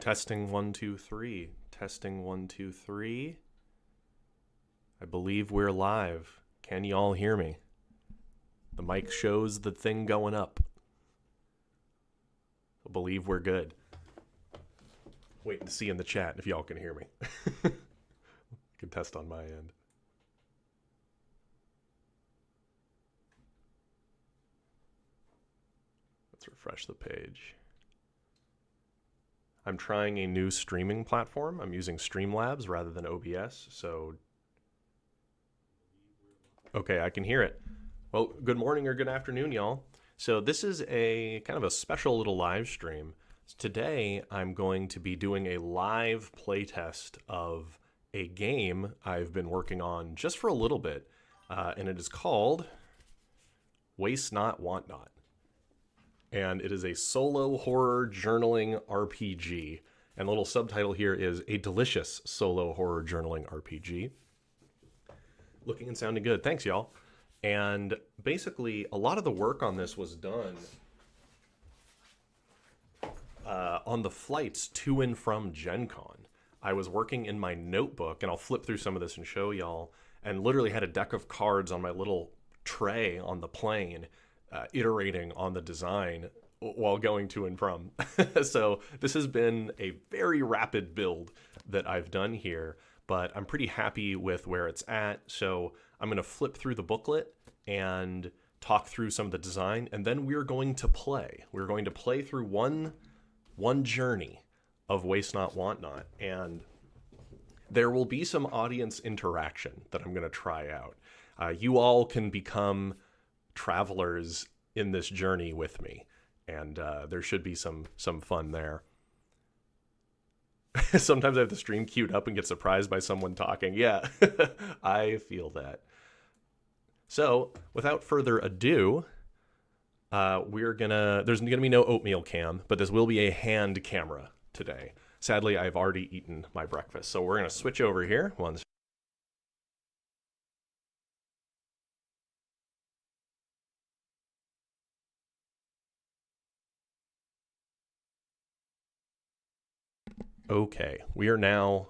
Testing 1 2 3. Testing 1 2 3. I believe we're live. Can y'all hear me? The mic shows the thing going up. I believe we're good. Waiting to see in the chat if y'all can hear me. I can test on my end. Let's refresh the page. I'm trying a new streaming platform. I'm using Streamlabs rather than OBS, so... Okay, I can hear it. Well, good morning or good afternoon, y'all. So this is a kind of a special little live stream. Today, I'm going to be doing a live playtest of a game I've been working on just for a little bit, and it is called Waste Not, Want Not. And it is a solo horror journaling RPG. And the little subtitle here is A Delicious Solo Horror Journaling RPG. Looking and sounding good. Thanks, y'all. And basically, a lot of the work on this was done on the flights to and from Gen Con. I was working in my notebook, and I'll flip through some of this and show y'all, and literally had a deck of cards on my little tray on the plane, iterating on the design while going to and from. So this has been a very rapid build that I've done here, but I'm pretty happy with where it's at. So I'm going to flip through the booklet and talk through some of the design, and then we're going to play. We're going to play through one journey of Waste Not, Want Not, and there will be some audience interaction that I'm going to try out. You all can become travelers in this journey with me, and there should be some fun there. Sometimes I have the stream queued up and get surprised by someone talking. Yeah, I feel that. So without further ado, there's gonna be no oatmeal cam, but this will be a hand camera today. Sadly, I've already eaten my breakfast, so we're gonna switch over here. Okay, we are now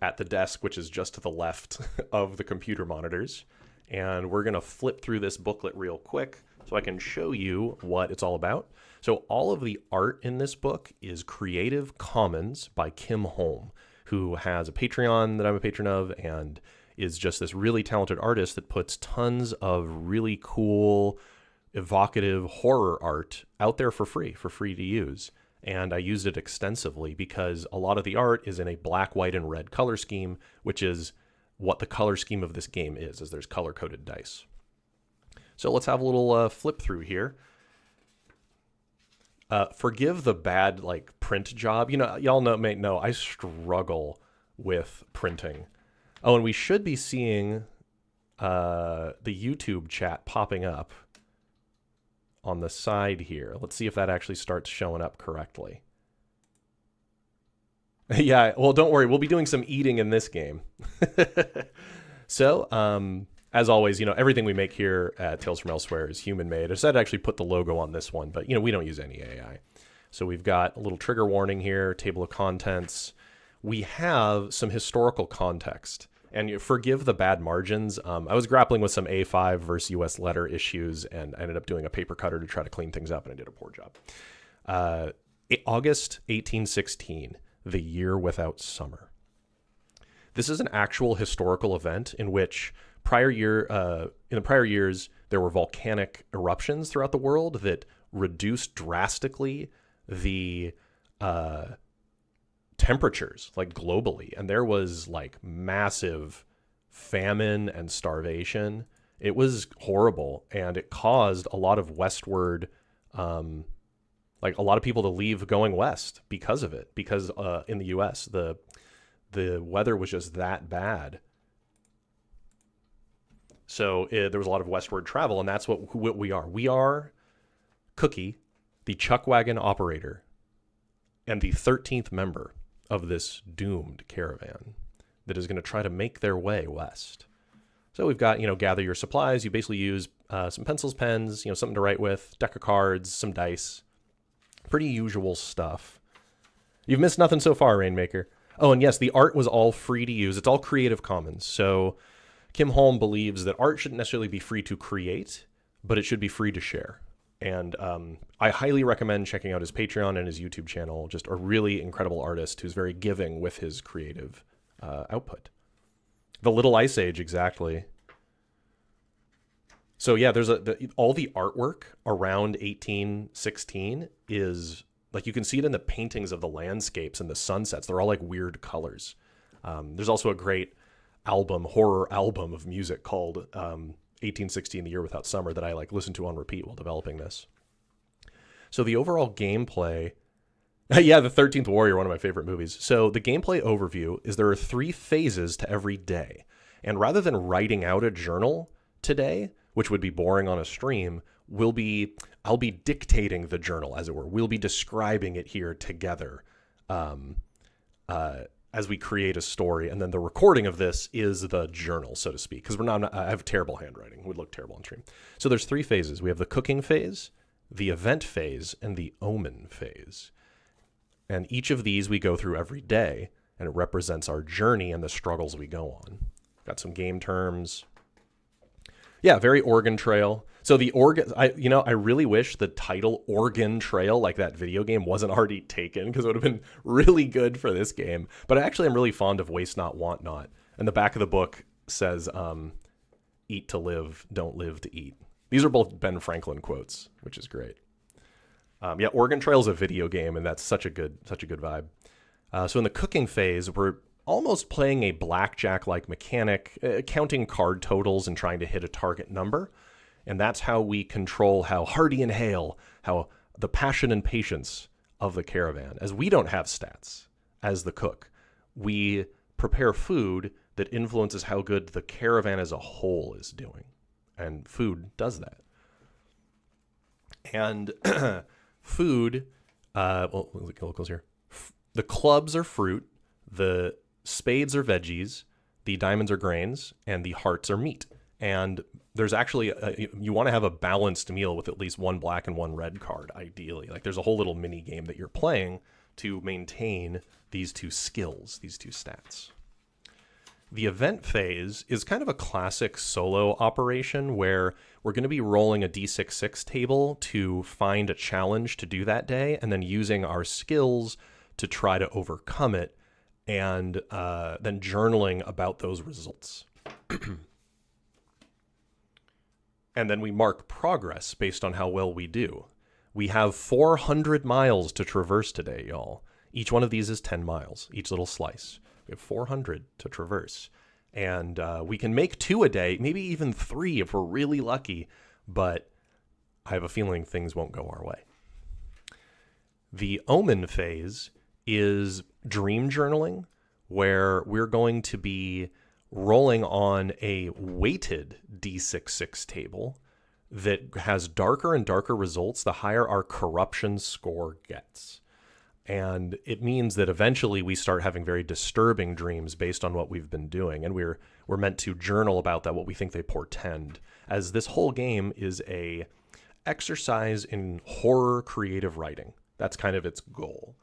at the desk, which is just to the left of the computer monitors, and we're going to flip through this booklet real quick so I can show you what it's all about. So all of the art in this book is Creative Commons by Kim Holm, who has a Patreon that I'm a patron of and is just this really talented artist that puts tons of really cool, evocative horror art out there for free to use. And I used it extensively because a lot of the art is in a black, white, and red color scheme, which is what the color scheme of this game is there's color-coded dice. So let's have a little flip through here. Forgive the bad print job. You know, y'all may know I struggle with printing. Oh, and we should be seeing the YouTube chat popping up on the side here. Let's see if that actually starts showing up correctly. Yeah, well, don't worry. We'll be doing some eating in this game. So, as always, you know, everything we make here at Tales from Elsewhere is human-made. I decided to actually put the logo on this one, but, you know, we don't use any AI. So we've got a little trigger warning here, table of contents. We have some historical context. And forgive the bad margins. I was grappling with some A5 versus US letter issues, and I ended up doing a paper cutter to try to clean things up, and I did a poor job. August 1816, the year without summer. This is an actual historical event in which in the prior years, there were volcanic eruptions throughout the world that reduced drastically the temperatures globally, and there was massive famine and starvation. It was horrible, and it caused a lot of westward a lot of people to leave going west because of it, because in the US the weather was just that bad. So there was a lot of westward travel, and that's what we are. We are Cookie, the chuck wagon operator, and the 13th member of this doomed caravan that is going to try to make their way west. So we've got, gather your supplies. You basically use some pencils, pens, something to write with, deck of cards, some dice. Pretty usual stuff. You've missed nothing so far, Rainmaker. Oh, and yes, the art was all free to use. It's all Creative Commons. So Kim Holm believes that art shouldn't necessarily be free to create, but it should be free to share. And I highly recommend checking out his Patreon and his YouTube channel. Just a really incredible artist who's very giving with his creative output. The Little Ice Age, exactly. So yeah, there's all the artwork around 1816 is like, you can see it in the paintings of the landscapes and the sunsets. They're all like weird colors. There's also a great horror album of music called 1816, The Year Without Summer, that I like listened to on repeat while developing this. So the overall gameplay, yeah, The 13th Warrior, one of my favorite movies. So the gameplay overview is there are 3 phases to every day. And rather than writing out a journal today, which would be boring on a stream, I'll be dictating the journal, as it were. We'll be describing it here together as we create a story. And then the recording of this is the journal, so to speak, because I have terrible handwriting. It would look terrible on stream. So there's 3 phases. We have the cooking phase, the event phase, and the omen phase. And each of these we go through every day, and it represents our journey and the struggles we go on. Got some game terms. Yeah, very Oregon Trail. So the Oregon, I really wish the title Oregon Trail, like that video game, wasn't already taken, because it would have been really good for this game. But actually, I'm really fond of Waste Not, Want Not. And the back of the book says, eat to live, don't live to eat. These are both Ben Franklin quotes, which is great. Yeah, Oregon Trail is a video game, and that's such a good vibe. So in the cooking phase, we're almost playing a blackjack-like mechanic, counting card totals and trying to hit a target number. And that's how we control how hearty and hale, how the passion and patience of the caravan. As we don't have stats as the cook, we prepare food that influences how good the caravan as a whole is doing. And food does that. And food, well, locals here. The clubs are fruit, the spades are veggies, the diamonds are grains, and the hearts are meat. And there's actually, you want to have a balanced meal with at least 1 black and 1 red card, ideally. Like, there's a whole little mini game that you're playing to maintain these 2 skills, these 2 stats. The event phase is kind of a classic solo operation where we're going to be rolling a D6-6 table to find a challenge to do that day, and then using our skills to try to overcome it, and then journaling about those results. And then we mark progress based on how well we do. We have 400 miles to traverse today, y'all. Each one of these is 10 miles, each little slice. We have 400 to traverse. And we can make 2 a day, maybe even 3 if we're really lucky, but I have a feeling things won't go our way. The omen phase is dream journaling, where we're going to be rolling on a weighted D6-6 table that has darker and darker results the higher our corruption score gets. And it means that eventually we start having very disturbing dreams based on what we've been doing. And we're meant to journal about that, what we think they portend, as this whole game is a exercise in horror creative writing. That's kind of its goal.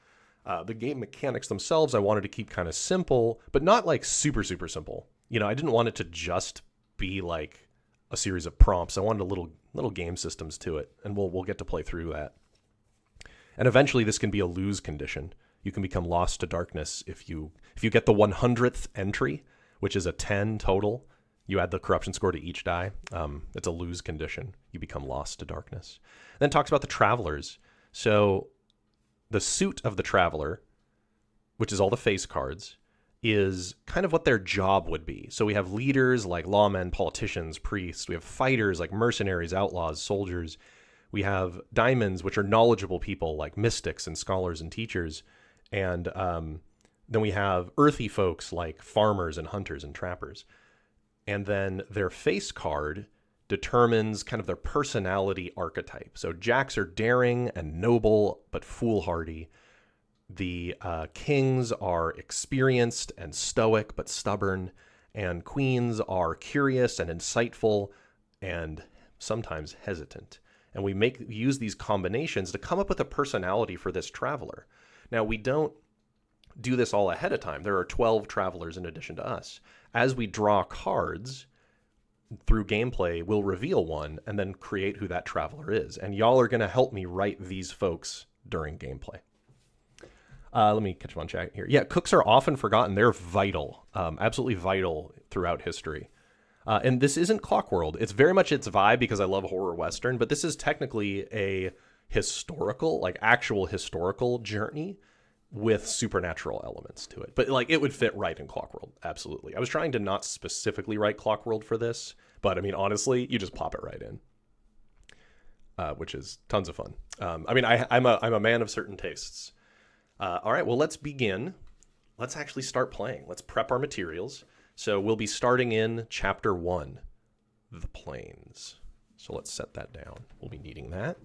The game mechanics themselves, I wanted to keep kind of simple, but not like super, super simple. You know, I didn't want it to just be like a series of prompts. I wanted a little game systems to it, and we'll get to play through that. And eventually this can be a lose condition. You can become lost to darkness if you get the 100th entry, which is a 10 total. You add the corruption score to each die. It's a lose condition. You become lost to darkness. Then it talks about the travelers. So the suit of the traveler, which is all the face cards, is kind of what their job would be. So we have leaders like lawmen, politicians, priests. We have fighters like mercenaries, outlaws, soldiers. We have diamonds, which are knowledgeable people like mystics and scholars and teachers. And then we have earthy folks like farmers and hunters and trappers. And then their face card determines kind of their personality archetype. So jacks are daring and noble, but foolhardy. The kings are experienced and stoic, but stubborn. And queens are curious and insightful and sometimes hesitant. And we use these combinations to come up with a personality for this traveler. Now, we don't do this all ahead of time. There are 12 travelers in addition to us. As we draw cards through gameplay, we'll reveal one and then create who that traveler is. And y'all are going to help me write these folks during gameplay. Let me catch them on chat here. Yeah, cooks are often forgotten. They're vital, absolutely vital throughout history. And this isn't Clockworld. It's very much its vibe because I love horror Western, but this is technically a historical, like actual historical journey with supernatural elements to it. But like it would fit right in Clockworld, absolutely. I was trying to not specifically write Clockworld for this, but I mean, honestly, you just pop it right in, which is tons of fun. I mean, I'm a man of certain tastes. All right, well, let's begin. Let's actually start playing. Let's prep our materials. So we'll be starting in Chapter 1, The Plains. So let's set that down. We'll be needing that.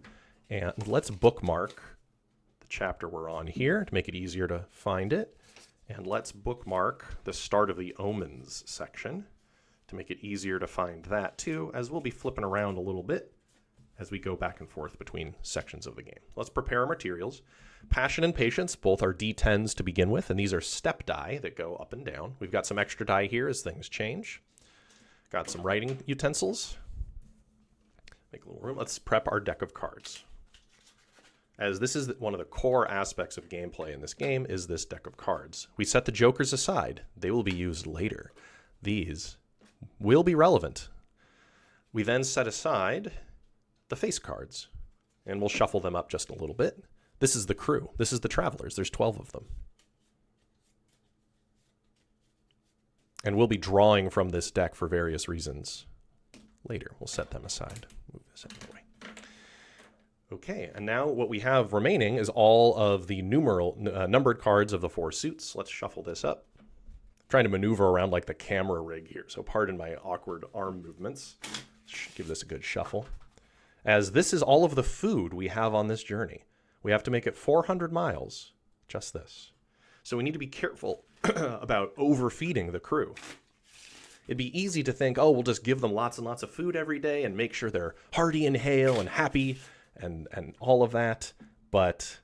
And let's bookmark the chapter we're on here to make it easier to find it. And let's bookmark the start of the Omens section to make it easier to find that too, as we'll be flipping around a little bit as we go back and forth between sections of the game. Let's prepare our materials. Passion and Patience, both are D10s to begin with, and these are step die that go up and down. We've got some extra die here as things change. Got some writing utensils. Make a little room. Let's prep our deck of cards. As this is one of the core aspects of gameplay in this game is this deck of cards. We set the jokers aside. They will be used later. These will be relevant. We then set aside the face cards, and we'll shuffle them up just a little bit. This is the crew. This is the travelers. There's 12 of them. And we'll be drawing from this deck for various reasons later. We'll set them aside. Move this out of the way. Okay, and now what we have remaining is all of the numbered cards of the 4 suits. Let's shuffle this up. I'm trying to maneuver around like the camera rig here, so pardon my awkward arm movements. Give this a good shuffle. As this is all of the food we have on this journey. We have to make it 400 miles, just this. So we need to be careful about overfeeding the crew. It'd be easy to think, oh, we'll just give them lots and lots of food every day and make sure they're hearty and hale and happy and all of that. But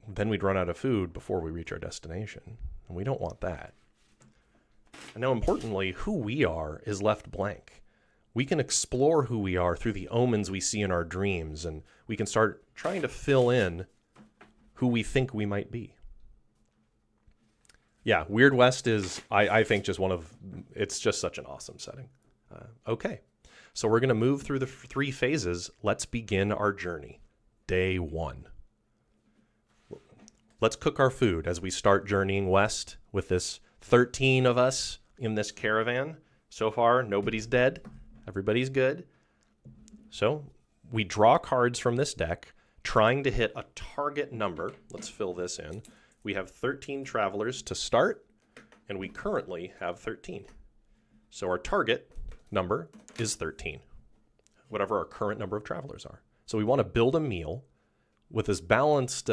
then we'd run out of food before we reach our destination. And we don't want that. And now, importantly, who we are is left blank. We can explore who we are through the omens we see in our dreams, and we can start trying to fill in who we think we might be. Yeah, Weird West is, I think, it's just such an awesome setting. Okay, so we're going to move through the 3 phases. Let's begin our journey. Day 1. Let's cook our food as we start journeying west with this 13 of us in this caravan. So far, nobody's dead. Everybody's good. So we draw cards from this deck, trying to hit a target number. Let's fill this in. We have 13 travelers to start, and we currently have 13. So our target number is 13, whatever our current number of travelers are. So we want to build a meal with as balanced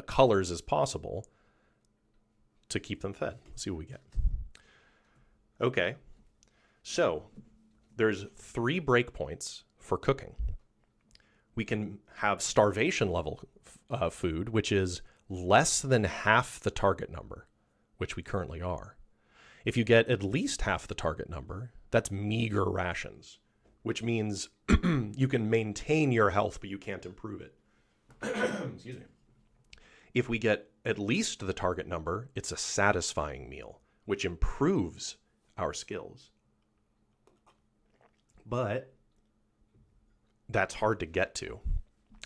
colors as possible to keep them fed. Let's see what we get. Okay, so there's 3 breakpoints for cooking. We can have starvation level food, which is less than half the target number, which we currently are. If you get at least half the target number, that's meager rations, which means you can maintain your health, but you can't improve it. Excuse me. If we get at least the target number, it's a satisfying meal, which improves our skills. But that's hard to get to.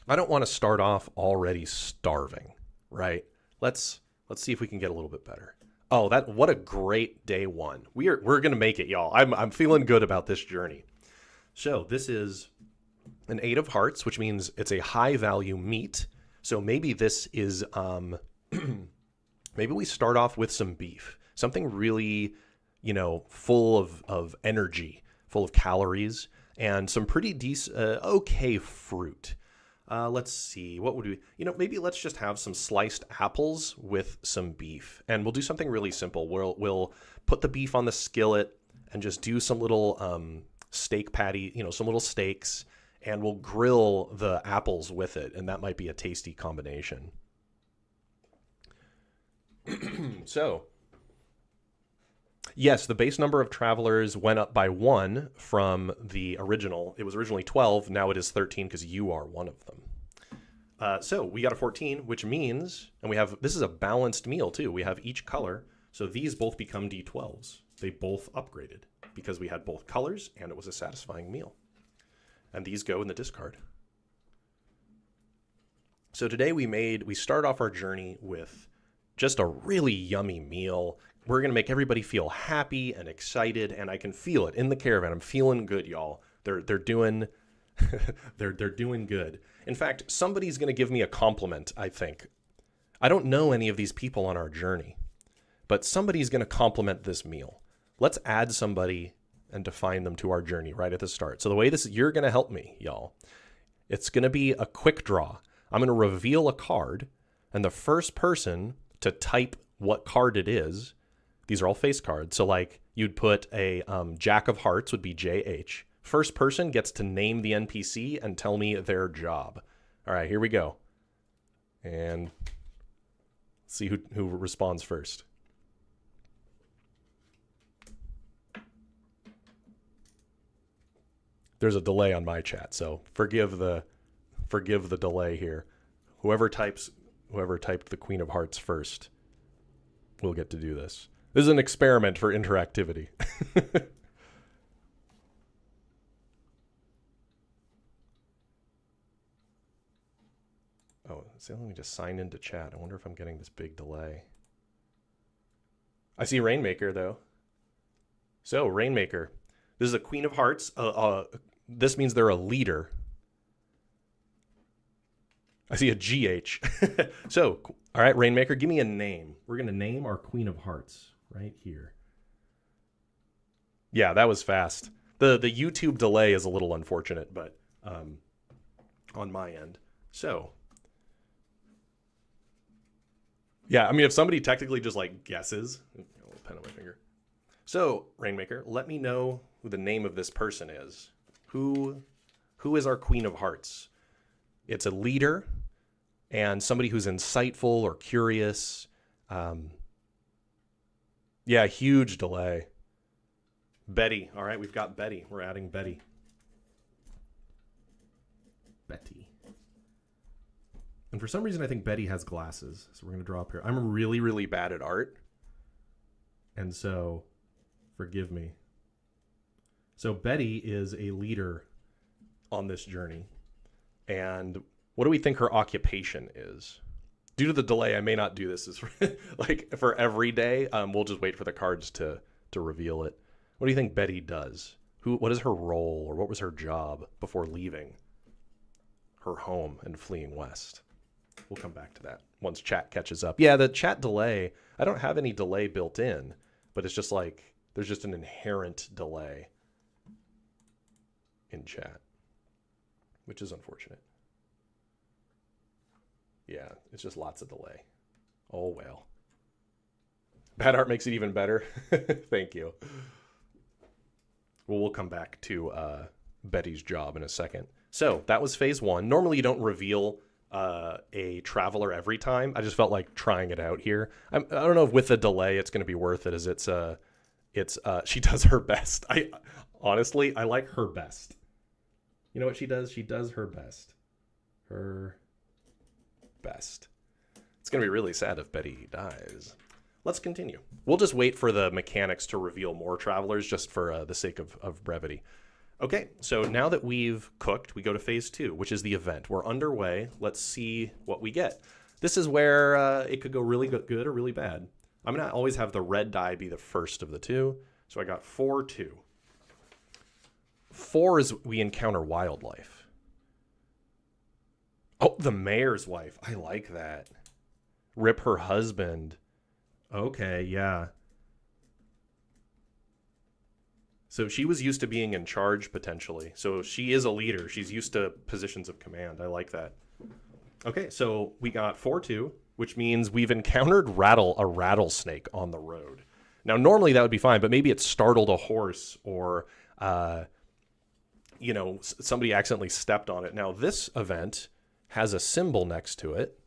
I don't want to start off already starving, right? Let's see if we can get a little bit better. Oh, what a great day 1. We're going to make it, y'all. I'm feeling good about this journey. So, this is an 8 of hearts, which means it's a high value meat. So, maybe this is maybe we start off with some beef. Something really, full of energy, full of calories, and some pretty decent, okay fruit. Let's see, what would we, maybe let's just have some sliced apples with some beef, and we'll do something really simple. We'll put the beef on the skillet and just do some little steak patty, some little steaks, and we'll grill the apples with it, and that might be a tasty combination. So, yes, the base number of travelers went up by 1 from the original. It was originally 12. Now it is 13 because you are one of them. So we got a 14, which means, and we have, this is a balanced meal too. We have each color. So these both become D12s. They both upgraded because we had both colors and it was a satisfying meal. And these go in the discard. So today we start off our journey with just a really yummy meal. We're going to make everybody feel happy and excited, and I can feel it in the caravan. I'm feeling good, y'all. They're doing they're doing good. In fact, somebody's going to give me a compliment, I think. I don't know any of these people on our journey, but somebody's going to compliment this meal. Let's add somebody and define them to our journey right at the start. So the way this, you're going to help me, y'all. It's going to be a quick draw. I'm going to reveal a card, and the first person to type what card it is, these are all face cards. So like you'd put a Jack of Hearts would be JH. First person gets to name the NPC and tell me their job. All right, here we go. And see who responds first. There's a delay on my chat, so forgive the delay here. Whoever typed the Queen of Hearts first will get to do this. This is an experiment for interactivity. Oh, so let me just sign into chat. I wonder if I'm getting this big delay. I see Rainmaker, though. So, Rainmaker. This is a Queen of Hearts. This means they're a leader. I see a GH. So, all right, Rainmaker, give me a name. We're going to name our Queen of Hearts right here. Yeah, that was fast. The YouTube delay is a little unfortunate, but on my end. So, yeah, I mean, if somebody technically just like guesses, a little pen on my finger. So, Rainmaker, let me know who the name of this person is. Who is our Queen of Hearts? It's a leader and somebody who's insightful or curious. Yeah, huge delay. Betty. All right, we've got Betty. We're adding Betty. Betty. And for some reason, I think Betty has glasses. So we're going to draw up here. I'm really, really bad at art. And so, forgive me. So Betty is a leader on this journey. And what do we think her occupation is? Due to the delay, I may not do this as like for every day. We'll just wait for the cards to reveal it. What do you think Betty does? What is her role, or what was her job before leaving her home and fleeing west? We'll come back to that once chat catches up. Yeah, the chat delay, I don't have any delay built in, but it's just like there's just an inherent delay in chat, which is unfortunate. Yeah, it's just lots of delay. Oh, well. Bad art makes it even better. Thank you. Well, we'll come back to Betty's job in a second. So that was phase one. Normally you don't reveal a traveler every time. I just felt like trying it out here. I don't know if with the delay it's going to be worth it, as it's she does her best. Honestly, I like her best. You know what she does? She does her best. Her best. It's going to be really sad if Betty dies. Let's continue. We'll just wait for the mechanics to reveal more travelers just for the sake of brevity. Okay, so now that we've cooked, we go to phase two, which is the event. We're underway. Let's see what we get. This is where it could go really good or really bad. I'm going to always have the red die be the first of the two. So I got 4-2. 4 is we encounter wildlife. Oh, the mayor's wife. I like that. Rip her husband. Okay, yeah. So she was used to being in charge, potentially. So she is a leader. She's used to positions of command. I like that. Okay, so we got 4-2, which means we've encountered a rattlesnake on the road. Now, normally that would be fine, but maybe it startled a horse or, somebody accidentally stepped on it. Now, this event has a symbol next to it,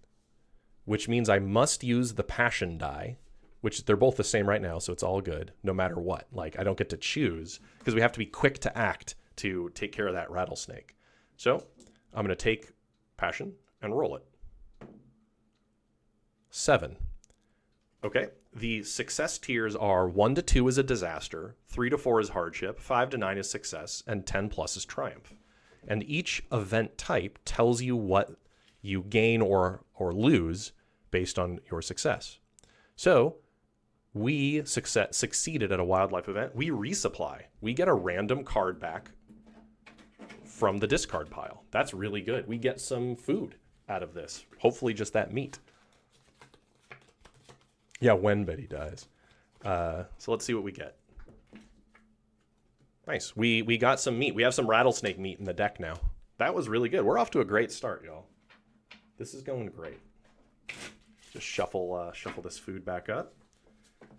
which means I must use the passion die. which they're both the same right now, so it's all good, no matter what. Like, I don't get to choose, because we have to be quick to act to take care of that rattlesnake. So I'm going to take passion and roll it. 7. Okay, the success tiers are 1 to 2 is a disaster, 3 to 4 is hardship, 5 to 9 is success, and 10 plus is triumph. And each event type tells you what you gain or lose based on your success. So we succeeded at a wildlife event. We resupply. We get a random card back from the discard pile. That's really good. We get some food out of this. Hopefully just that meat. Yeah, when Betty dies. So let's see what we get. Nice. We got some meat. We have some rattlesnake meat in the deck now. That was really good. We're off to a great start, y'all. This is going great. Just shuffle this food back up.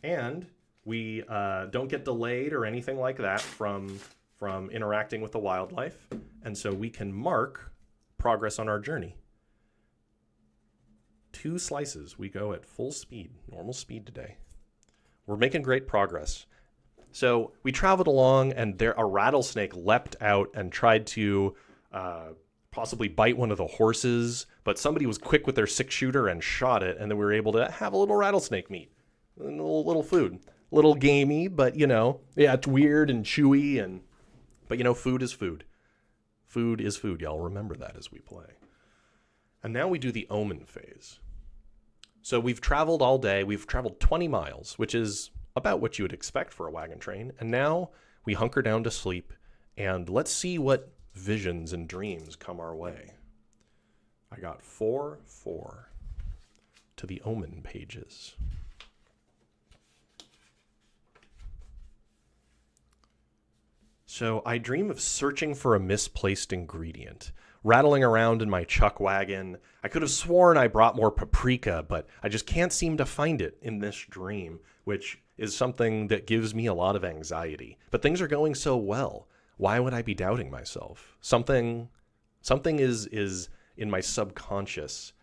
And we don't get delayed or anything like that from interacting with the wildlife. And so we can mark progress on our journey. 2 slices. We go at full speed, normal speed today. We're making great progress. So we traveled along, and a rattlesnake leapt out and tried to possibly bite one of the horses, but somebody was quick with their 6-shooter and shot it, and then we were able to have a little rattlesnake meat, a little food, a little gamey, but yeah, it's weird and chewy, but food is food. Food is food, y'all. Remember that as we play. And now we do the omen phase. So we've traveled all day. We've traveled 20 miles, which is about what you would expect for a wagon train. And now we hunker down to sleep, and let's see what visions and dreams come our way. I got 4 to the omen pages. So I dream of searching for a misplaced ingredient, rattling around in my chuck wagon. I could have sworn I brought more paprika, but I just can't seem to find it in this dream, which is something that gives me a lot of anxiety. But things are going so well. Why would I be doubting myself? Something is in my subconscious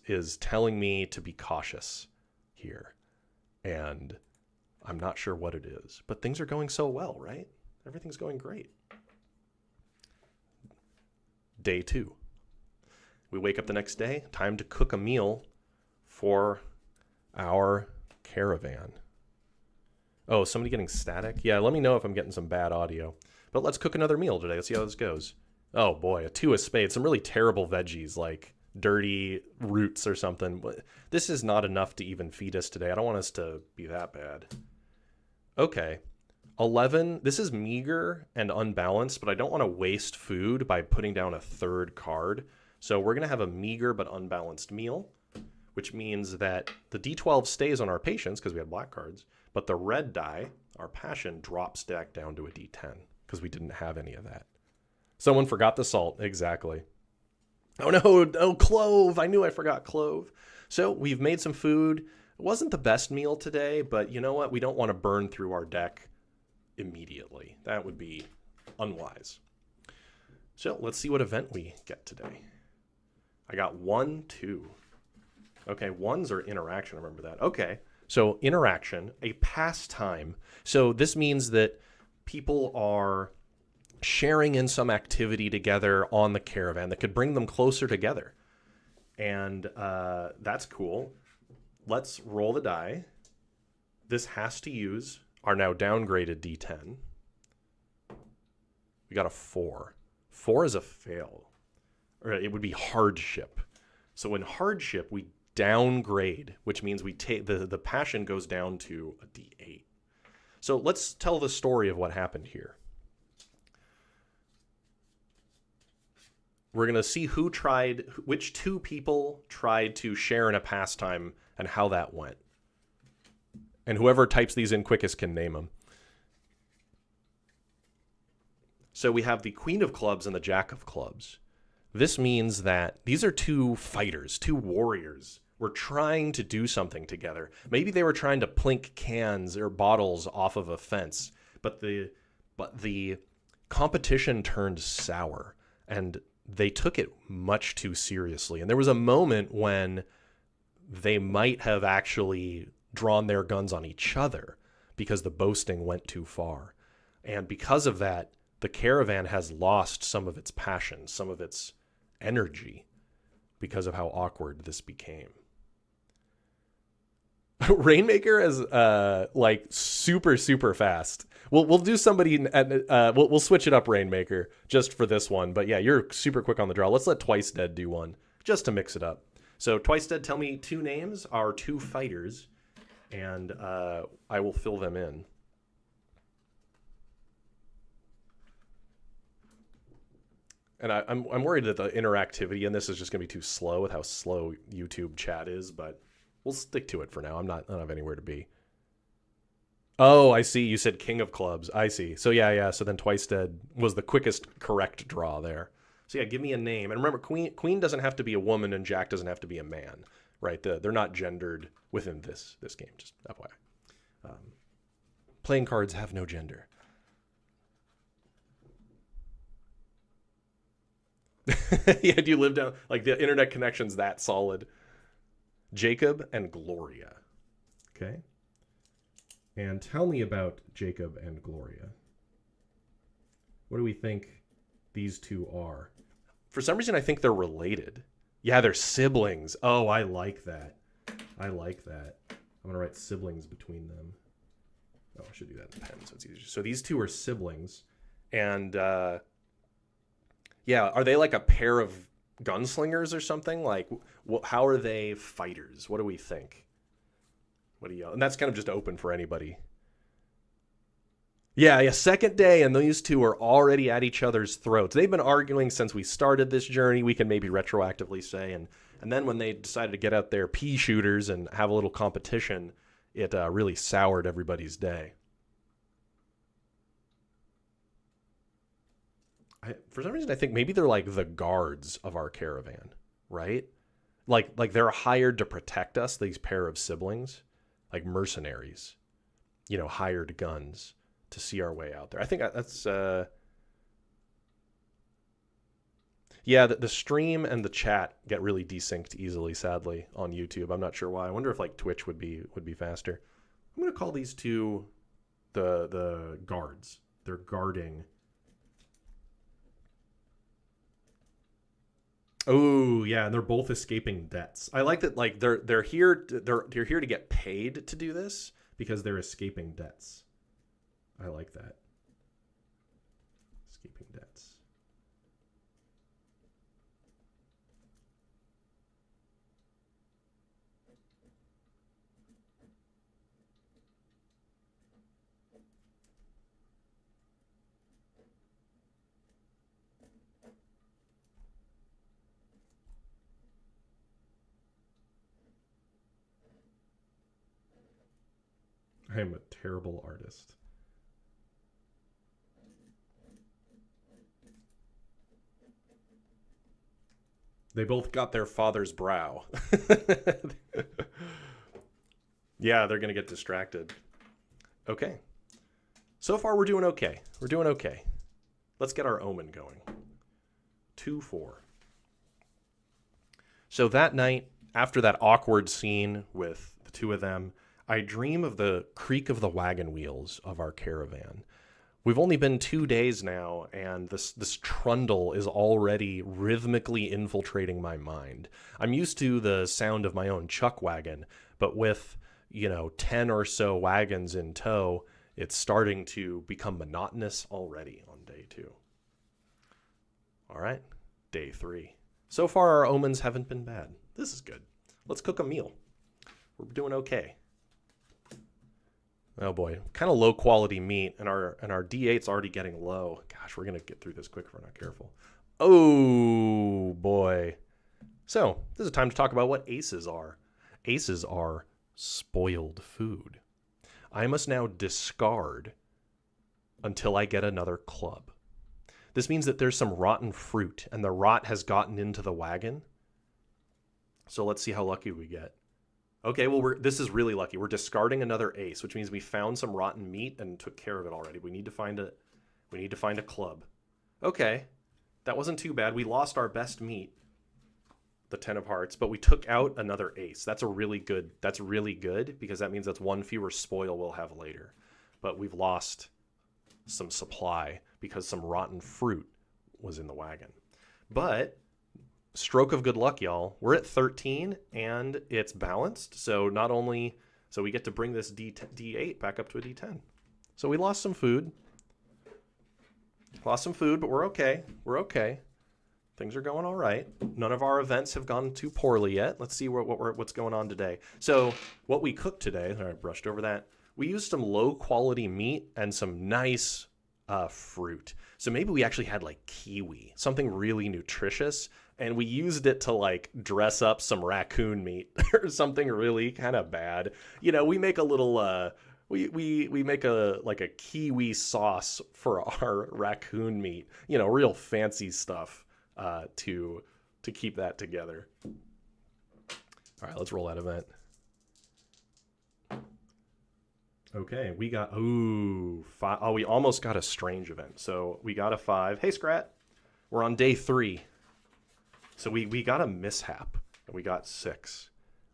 is telling me to be cautious here. And I'm not sure what it is, but things are going so well, right? Everything's going great. Day 2. We wake up the next day, time to cook a meal for our caravan. Oh, somebody getting static? Yeah, let me know if I'm getting some bad audio. But let's cook another meal today. Let's see how this goes. Oh boy, a 2 of spades. Some really terrible veggies like dirty roots or something. This is not enough to even feed us today. I don't want us to be that bad. Okay. 11. This is meager and unbalanced, but I don't want to waste food by putting down a 3rd card. So we're going to have a meager but unbalanced meal, which means that the D12 stays on our patience because we had black cards, but the red die, our passion, drops back down to a D10 because we didn't have any of that. Someone forgot the salt. Exactly. Oh no, oh, clove. I knew I forgot clove. So we've made some food. It wasn't the best meal today, but you know what? We don't want to burn through our deck immediately. That would be unwise. So let's see what event we get today. I got 1, 2. Okay, 1s are interaction. I remember that. Okay, so interaction, a pastime. So this means that people are sharing in some activity together on the caravan that could bring them closer together. And that's cool. Let's roll the die. This has to use our now downgraded D10. We got a 4. 4 is a fail. Or it would be hardship. So in hardship, we downgrade, which means we take the passion goes down to a D8. So let's tell the story of what happened here. We're going to see which 2 people tried to share in a pastime and how that went. And whoever types these in quickest can name them. So we have the Queen of Clubs and the Jack of Clubs. This means that these are 2 fighters, 2 warriors. We're trying to do something together. Maybe they were trying to plink cans or bottles off of a fence, but the competition turned sour, and they took it much too seriously. And there was a moment when they might have actually drawn their guns on each other because the boasting went too far. And because of that, the caravan has lost some of its passion, some of its energy, because of how awkward this became. Rainmaker is like super fast. We'll do somebody at we'll switch it up, Rainmaker, just for this one. But yeah, you're super quick on the draw. Let's let Twice Dead do one just to mix it up. So Twice Dead, tell me two names, our two fighters, and I will fill them in. And I'm worried that the interactivity in this is just going to be too slow with how slow YouTube chat is, but we'll stick to it for now. I don't have anywhere to be. Oh, I see. You said King of Clubs. I see. So yeah. So then Twice Dead was the quickest correct draw there. So yeah, give me a name. And remember, Queen doesn't have to be a woman and Jack doesn't have to be a man, right? They're not gendered within this game, just FYI. Playing cards have no gender. Yeah, do you live down, like the internet connection's that solid? Jacob and Gloria. Okay. And tell me about Jacob and Gloria. What do we think these two are? For some reason, I think they're related. Yeah, they're siblings. Oh, I like that. I like that. I'm going to write siblings between them. Oh, I should do that in pen so it's easier. So these two are siblings. And, yeah, are they like a pair of gunslingers or something? Like, how are they fighters? What do we think? What do you? And that's kind of just open for anybody. Yeah, second day, and these two are already at each other's throats. They've been arguing since we started this journey, we can maybe retroactively say. And then when they decided to get out their pea shooters and have a little competition, it really soured everybody's day. For some reason, I think maybe they're like the guards of our caravan, right? Like they're hired to protect us, these pair of siblings, like mercenaries, hired guns to see our way out there. I think that's, yeah, the stream and the chat get really desynced easily, sadly, on YouTube. I'm not sure why. I wonder if like Twitch would be faster. I'm going to call these two the guards. They're guarding. Oh yeah, and they're both escaping debts. I like that. Like they're here to get paid to do this because they're escaping debts. I like that. Escaping debts. I am a terrible artist. They both got their father's brow. Yeah, they're going to get distracted. Okay. So far, we're doing okay. We're doing okay. Let's get our omen going. 2-4. So that night, after that awkward scene with the two of them, I dream of the creak of the wagon wheels of our caravan. We've only been 2 days now, and this trundle is already rhythmically infiltrating my mind. I'm used to the sound of my own chuck wagon, but with, 10 or so wagons in tow, it's starting to become monotonous already on day 2. All right, day 3. So far, our omens haven't been bad. This is good. Let's cook a meal. We're doing okay. Oh boy, kind of low quality meat, and our D8's already getting low. Gosh, we're gonna get through this quick if we're not careful. Oh boy. So this is a time to talk about what aces are. Aces are spoiled food. I must now discard until I get another club. This means that there's some rotten fruit, and the rot has gotten into the wagon. So let's see how lucky we get. Okay, well, this is really lucky. We're discarding another ace, which means we found some rotten meat and took care of it already. We need to find a club. Okay, that wasn't too bad. We lost our best meat, the 10 of hearts, but we took out another ace. That's really good because that means that's one fewer spoil we'll have later. But we've lost some supply because some rotten fruit was in the wagon. But stroke of good luck, y'all. We're at 13 and it's balanced. So so we get to bring this D8 back up to a D10. So we lost some food. But we're okay. Things are going all right. None of our events have gone too poorly yet. Let's see what's going on today. So what we cooked today, I brushed over that. We used some low quality meat and some nice fruit. So maybe we actually had like kiwi, something really nutritious, and we used it to like dress up some raccoon meat or something really kind of bad. You know, we make a little we make a kiwi sauce for our raccoon meat. You know, real fancy stuff. To keep that together. All right, let's roll that event. Okay, we got 5. Oh, we almost got a strange event. So we got a 5. Hey, Scrat, we're on day 3. So we got a mishap. And we got 6.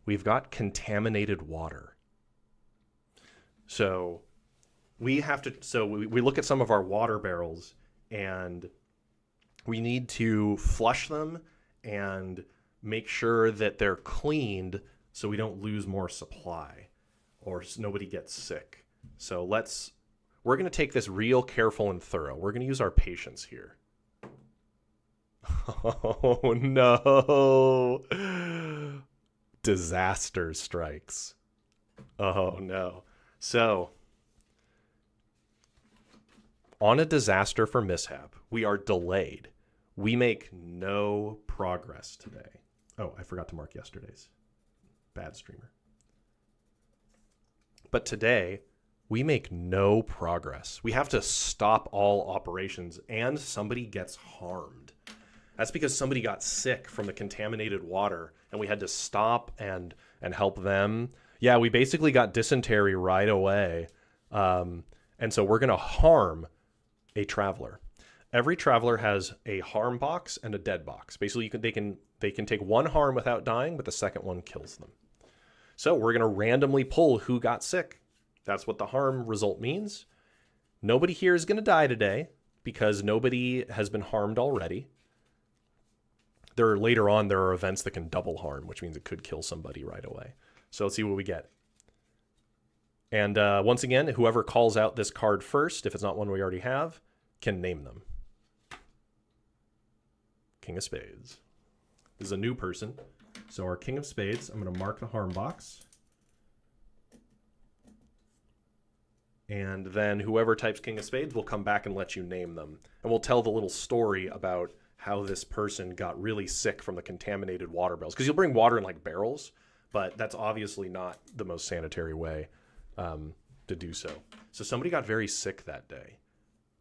We've got contaminated water. So we have to. So we look at some of our water barrels and we need to flush them and make sure that they're cleaned so we don't lose more supply or nobody gets sick. So we're going to take this real careful and thorough. We're going to use our patience here. Oh, no. Disaster strikes. Oh, no. So, on a disaster for mishap, we are delayed. We make no progress today. Oh, I forgot to mark yesterday's. Bad streamer. But today, we make no progress. We have to stop all operations and somebody gets harmed. That's because somebody got sick from the contaminated water and we had to stop and help them. Yeah, we basically got dysentery right away. And so we're going to harm a traveler. Every traveler has a harm box and a dead box. Basically, they can take one harm without dying, but the second one kills them. So we're going to randomly pull who got sick. That's what the harm result means. Nobody here is going to die today because nobody has been harmed already. Later on, there are events that can double harm, which means it could kill somebody right away. So let's see what we get. And once again, whoever calls out this card first, if it's not one we already have, can name them. King of Spades. This is a new person. So our King of Spades, I'm going to mark the harm box. And then whoever types King of Spades will come back and let you name them. And we'll tell the little story about how this person got really sick from the contaminated water barrels. Because you'll bring water in like barrels, but that's obviously not the most sanitary way to do so. So somebody got very sick that day.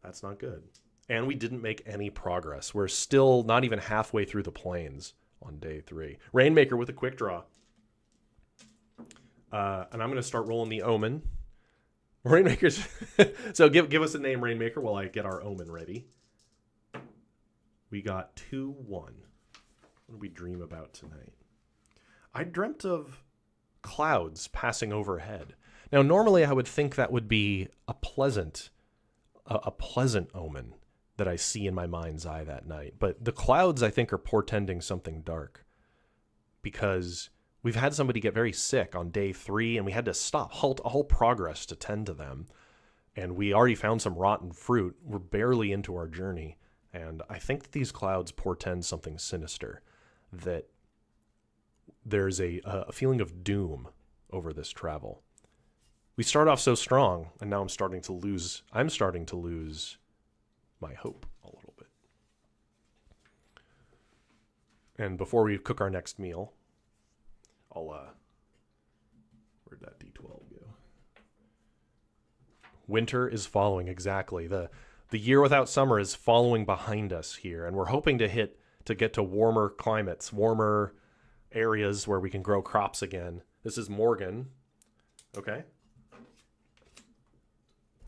That's not good. And we didn't make any progress. We're still not even halfway through the plains on day 3. Rainmaker with a quick draw. And I'm going to start rolling the omen. Rainmaker's. So give us a name, Rainmaker, while I get our omen ready. We got 2-1. What did we dream about tonight? I dreamt of clouds passing overhead. Now, normally I would think that would be a pleasant omen that I see in my mind's eye that night. But the clouds, I think, are portending something dark because we've had somebody get very sick on day 3 and we had to halt all progress to tend to them. And we already found some rotten fruit. We're barely into our journey. And I think that these clouds portend something sinister, that there's a feeling of doom over this travel. We start off so strong, and now I'm starting to lose my hope a little bit. And before we cook our next meal, where'd that D12 go? Winter is following, exactly. The year without summer is following behind us here, and we're hoping to get to warmer climates, warmer areas where we can grow crops again. This is Morgan. Okay.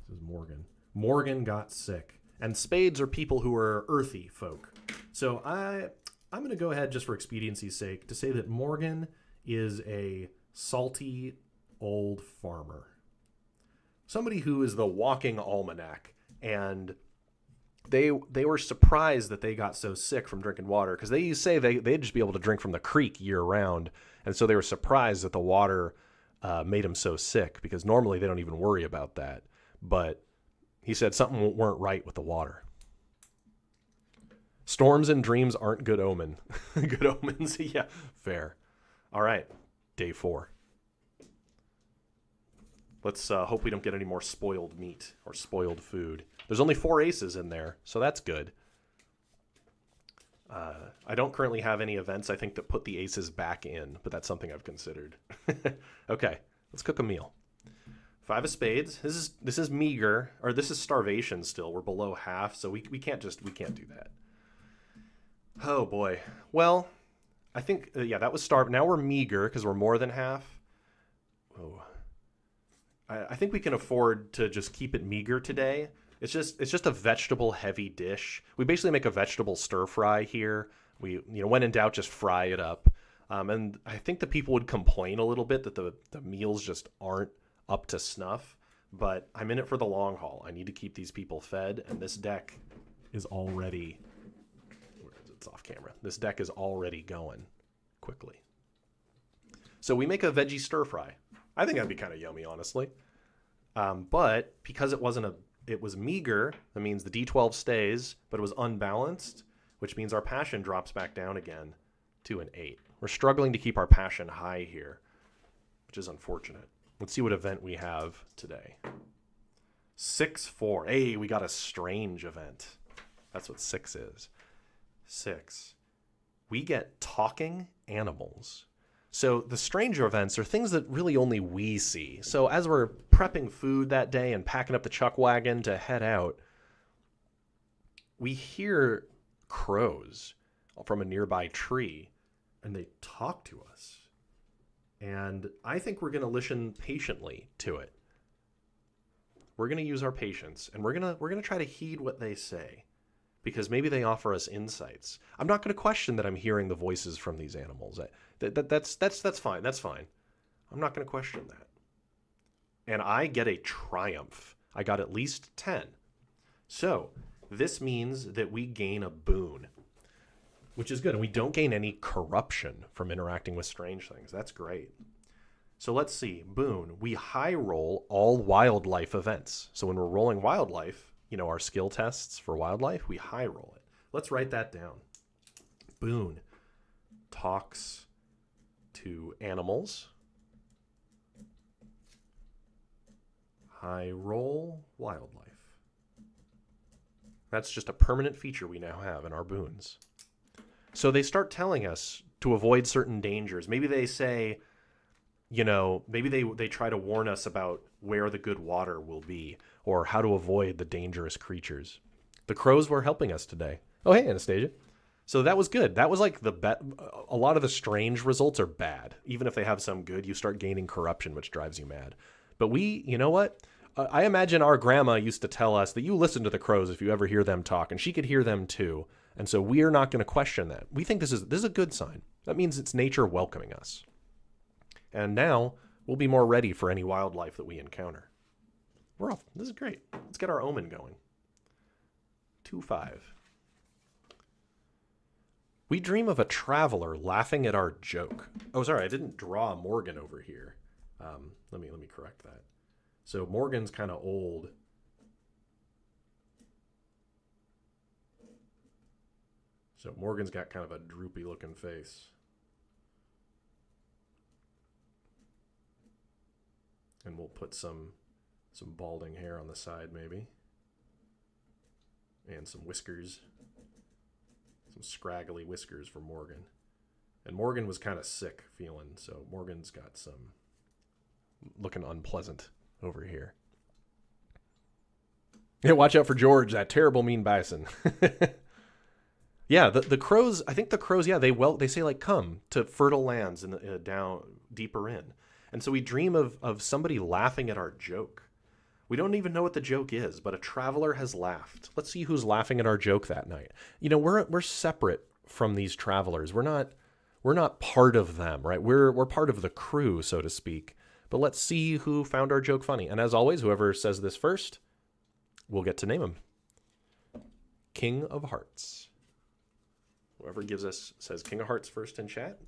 This is Morgan. Morgan got sick. And spades are people who are earthy folk. So I'm going to go ahead, just for expediency's sake, to say that Morgan is a salty old farmer. Somebody who is the walking almanac. And they were surprised that they got so sick from drinking water, because they say they'd just be able to drink from the creek year round. And so they were surprised that the water made them so sick, because normally they don't even worry about that. But he said something weren't right with the water. Storms and dreams aren't good omen. Good omens, yeah, fair. All right, day 4. Let's hope we don't get any more spoiled meat or spoiled food. There's only 4 aces in there, so that's good. I don't currently have any events, I think, that put the aces back in, but that's something I've considered. Okay, let's cook a meal. 5 of spades. This is meager, or this is starvation still. We're below half, so we can't do that. Oh boy. Well, I think that was starved. Now we're meager because we're more than half. Oh. I think we can afford to just keep it meager today. It's just a vegetable heavy dish. We basically make a vegetable stir fry here. We when in doubt, just fry it up. And I think the people would complain a little bit that the meals just aren't up to snuff. But I'm in it for the long haul. I need to keep these people fed, and this deck is already. It's off camera. This deck is already going quickly. So we make a veggie stir fry. I think that'd be kind of yummy, honestly. But because it was meager, that means the D12 stays, but it was unbalanced, which means our passion drops back down again to an 8. We're struggling to keep our passion high here, which is unfortunate. Let's see what event we have today. 6-4. Hey, we got a strange event. That's what 6 is. 6. We get talking animals. So the stranger events are things that really only we see. So as we're prepping food that day and packing up the chuck wagon to head out, we hear crows from a nearby tree, and they talk to us. And I think we're going to listen patiently to it. We're going to use our patience, and we're going to try to heed what they say, because maybe they offer us insights. I'm not going to question that I'm hearing the voices from these animals. That's fine. That's fine. I'm not going to question that. And I get a triumph. I got at least 10. So this means that we gain a boon, which is good. And we don't gain any corruption from interacting with strange things. That's great. So let's see. Boon. We high roll all wildlife events. So when we're rolling wildlife, our skill tests for wildlife, we high roll it. Let's write that down. Boon talks to animals. High roll wildlife. That's just a permanent feature we now have in our boons. So they start telling us to avoid certain dangers. Maybe they say, maybe they try to warn us about where the good water will be or how to avoid the dangerous creatures. The crows were helping us today. Oh, hey, Anastasia. So that was good. That was like a lot of the strange results are bad. Even if they have some good, you start gaining corruption, which drives you mad. But you know what? I imagine our grandma used to tell us that you listen to the crows if you ever hear them talk, and she could hear them too. And so we are not going to question that. We think this is a good sign. That means it's nature welcoming us. And now we'll be more ready for any wildlife that we encounter. We're off. This is great. Let's get our omen going. 2-5. We dream of a traveler laughing at our joke. Oh, sorry, I didn't draw Morgan over here. Let me correct that. So Morgan's kind of old. So Morgan's got kind of a droopy looking face. And we'll put some balding hair on the side maybe. And some whiskers. Some scraggly whiskers for Morgan. And Morgan was kind of sick feeling, so Morgan's got some looking unpleasant over here. Yeah, watch out for George, that terrible mean bison. Yeah, the crows, I think the crows, yeah, they say like come to fertile lands and down deeper in. And so we dream of somebody laughing at our joke. We don't even know what the joke is, but a traveler has laughed. Let's see who's laughing at our joke that night. We're separate from these travelers. We're not part of them, right? We're part of the crew, so to speak. But let's see who found our joke funny. And as always, whoever says this first, we'll get to name him. King of Hearts. Whoever says King of Hearts first in chat.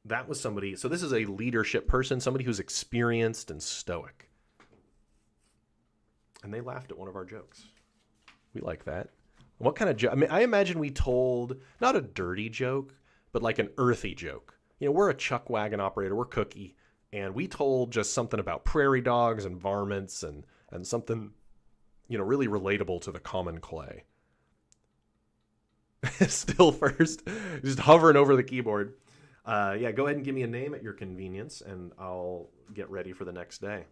That was somebody, so this is a leadership person, somebody who's experienced and stoic. And they laughed at one of our jokes. We like that. What kind of joke? I mean, I imagine we told, not a dirty joke, but like an earthy joke. You know, we're a chuck wagon operator, we're Cookie, and we told just something about prairie dogs and varmints and something, you know, really relatable to the common clay. Still first, just hovering over the keyboard. Yeah, go ahead and give me a name at your convenience, and I'll get ready for the next day.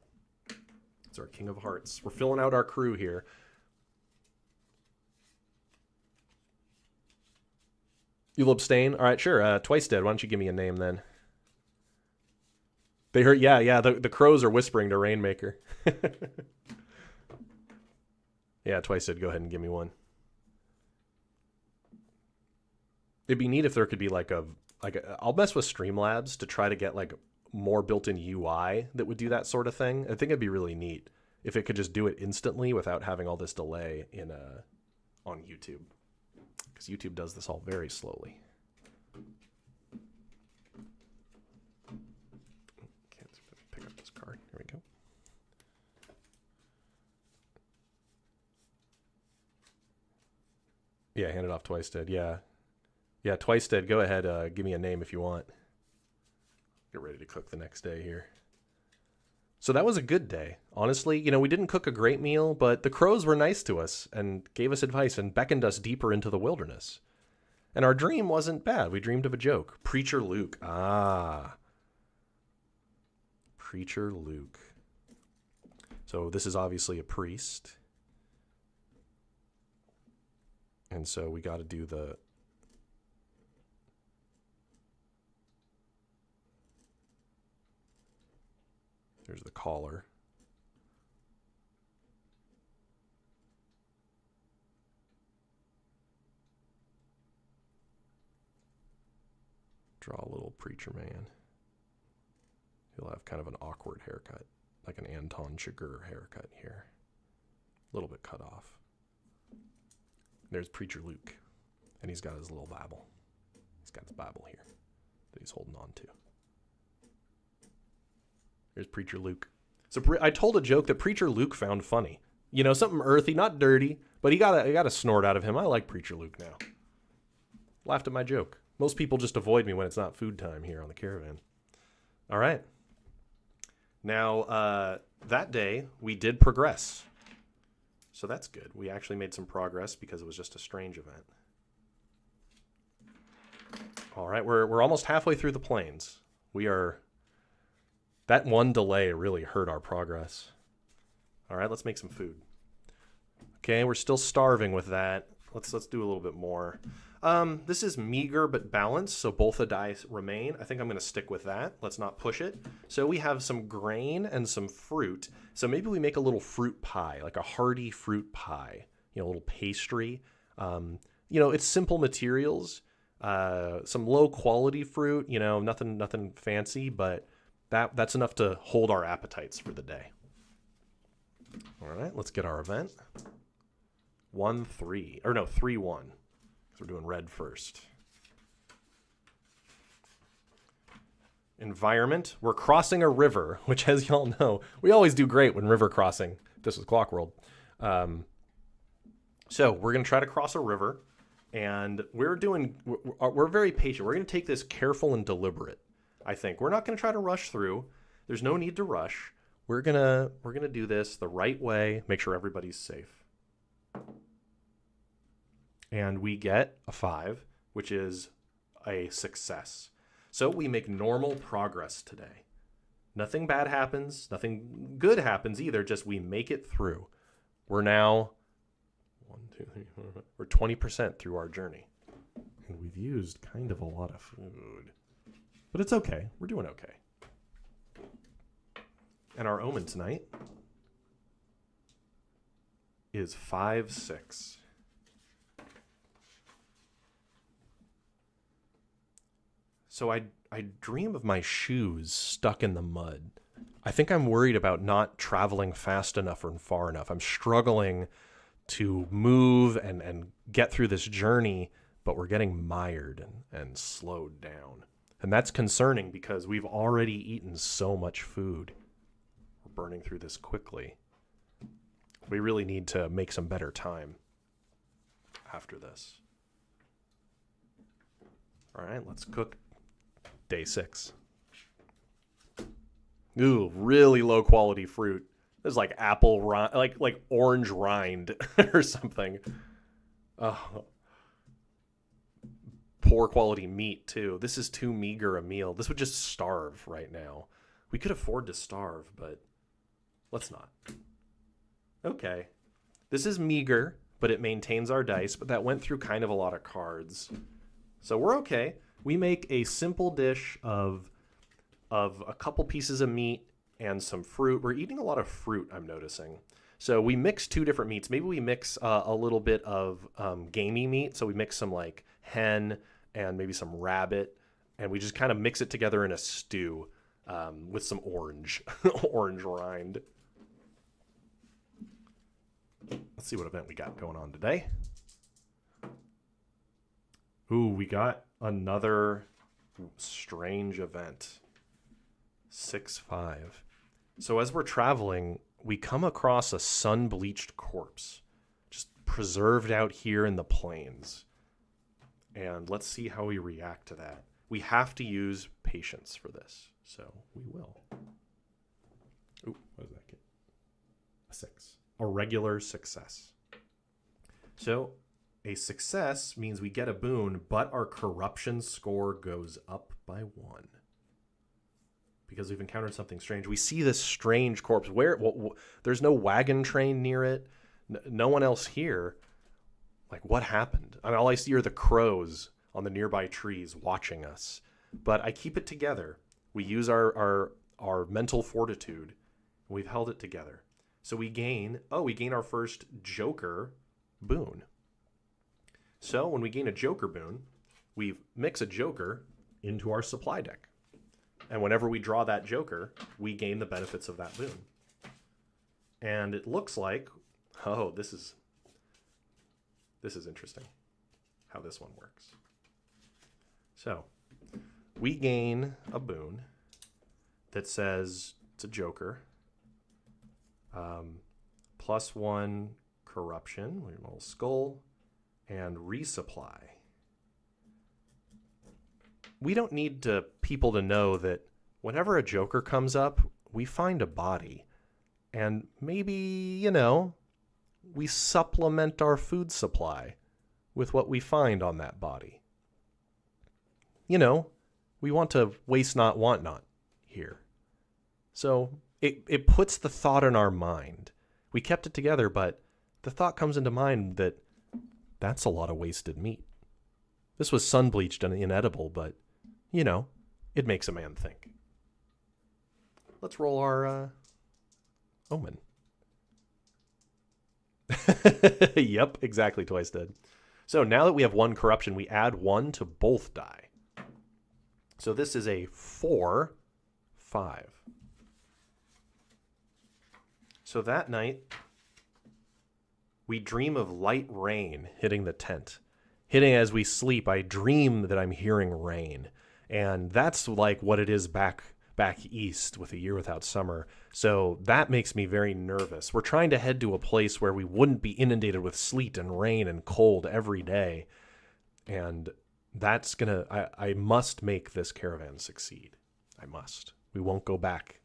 It's our King of Hearts. We're filling out our crew here. You'll abstain? All right, sure. Twice Dead, why don't you give me a name then? They heard, yeah, the crows are whispering to Rainmaker. Yeah, Twice Dead, go ahead and give me one. It'd be neat if there could be I'll mess with Streamlabs to try to get like more built-in UI that would do that sort of thing. I think it'd be really neat if it could just do it instantly without having all this delay on YouTube, because YouTube does this all very slowly. Can't pick up this card. Here we go. Yeah, hand it off Twice Dead. Yeah, Twice Dead, go ahead, give me a name if you want. Get ready to cook the next day here. So that was a good day. Honestly, you know, we didn't cook a great meal, but the crows were nice to us and gave us advice and beckoned us deeper into the wilderness. And our dream wasn't bad. We dreamed of a joke. Preacher Luke. Preacher Luke. So this is obviously a priest. And so we got to do the... There's the collar. Draw a little preacher man. He'll have kind of an awkward haircut, like an Anton Chigurh haircut here. A little bit cut off. There's Preacher Luke, and he's got his little Bible. He's got his Bible here that he's holding on to. There's Preacher Luke. So I told a joke that Preacher Luke found funny. You know, something earthy, not dirty, but he got a snort out of him. I like Preacher Luke now. Laughed at my joke. Most people just avoid me when it's not food time here on the caravan. All right. Now, that day, we did progress. So that's good. We actually made some progress because it was just a strange event. All right, we're almost halfway through the plains. That one delay really hurt our progress. All right, let's make some food. Okay, we're still starving with that. Let's do a little bit more. This is meager but balanced, so both the dice remain. I think I'm going to stick with that. Let's not push it. So we have some grain and some fruit. So maybe we make a little fruit pie, like a hearty fruit pie. You know, a little pastry. You know, it's simple materials. Some low quality fruit. You know, nothing fancy, but that's enough to hold our appetites for the day. All right, let's get our event. 1-3, or no, 3-1. We're doing red first. Environment. We're crossing a river, which, as y'all know, we always do great when river crossing. This is Clock World. So we're going to try to cross a river, and we're very patient. We're going to take this careful and deliberate, I think. We're not going to try to rush through. There's no need to rush. We're gonna do this the right way, make sure everybody's safe. And we get a 5, which is a success. So we make normal progress today. Nothing bad happens. Nothing good happens either. Just we make it through. We're now 20% through our journey. And we've used kind of a lot of food. But it's okay. We're doing okay. And our omen tonight is 5-6. So I dream of my shoes stuck in the mud. I think I'm worried about not traveling fast enough or far enough. I'm struggling to move and get through this journey, but we're getting mired and slowed down. And that's concerning because we've already eaten so much food. We're burning through this quickly. We really need to make some better time after this. All right, let's cook day 6. Ooh, really low quality fruit. There's like apple rind, like orange rind or something. Oh, poor quality meat too. This is too meager a meal. This would just starve right now. We could afford to starve, but let's not. Okay. This is meager, but it maintains our dice, but that went through kind of a lot of cards. So we're okay. We make a simple dish of a couple pieces of meat and some fruit. We're eating a lot of fruit, I'm noticing. So we mix 2 different meats. Maybe we mix a little bit of gamey meat. So we mix some like hen and maybe some rabbit, and we just kind of mix it together in a stew with some orange rind. Let's see what event we got going on today. Ooh, we got another strange event. 6-5. So as we're traveling, we come across a sun-bleached corpse, just preserved out here in the plains. And let's see how we react to that. We have to use patience for this, so we will. Ooh, what does that get? A 6. A regular success. So a success means we get a boon, but our corruption score goes up by 1. Because we've encountered something strange. We see this strange corpse. There's no wagon train near it. No one else here. Like, what happened? I mean, all I see are the crows on the nearby trees watching us. But I keep it together. We use our mental fortitude. We've held it together. So we gain our first Joker boon. So when we gain a Joker boon, we mix a Joker into our supply deck. And whenever we draw that Joker, we gain the benefits of that boon. And it looks like, this is interesting how this one works. So we gain a boon that says it's a Joker. +1 corruption, we roll skull, and resupply. We don't need people to know that whenever a Joker comes up, we find a body. And maybe, we supplement our food supply with what we find on that body. We want to waste not, want not here. So it puts the thought in our mind. We kept it together, but the thought comes into mind that that's a lot of wasted meat. This was sun-bleached and inedible, but, it makes a man think. Let's roll our omen. Yep, exactly twice dead. So now that we have 1 corruption, we add 1 to both die. So this is a 4-5. So that night, we dream of light rain hitting the tent. Hitting as we sleep, I dream that I'm hearing rain. And that's like what it is back east with A Year Without Summer. So that makes me very nervous. We're trying to head to a place where we wouldn't be inundated with sleet and rain and cold every day. And that's I must make this caravan succeed. I must. We won't go back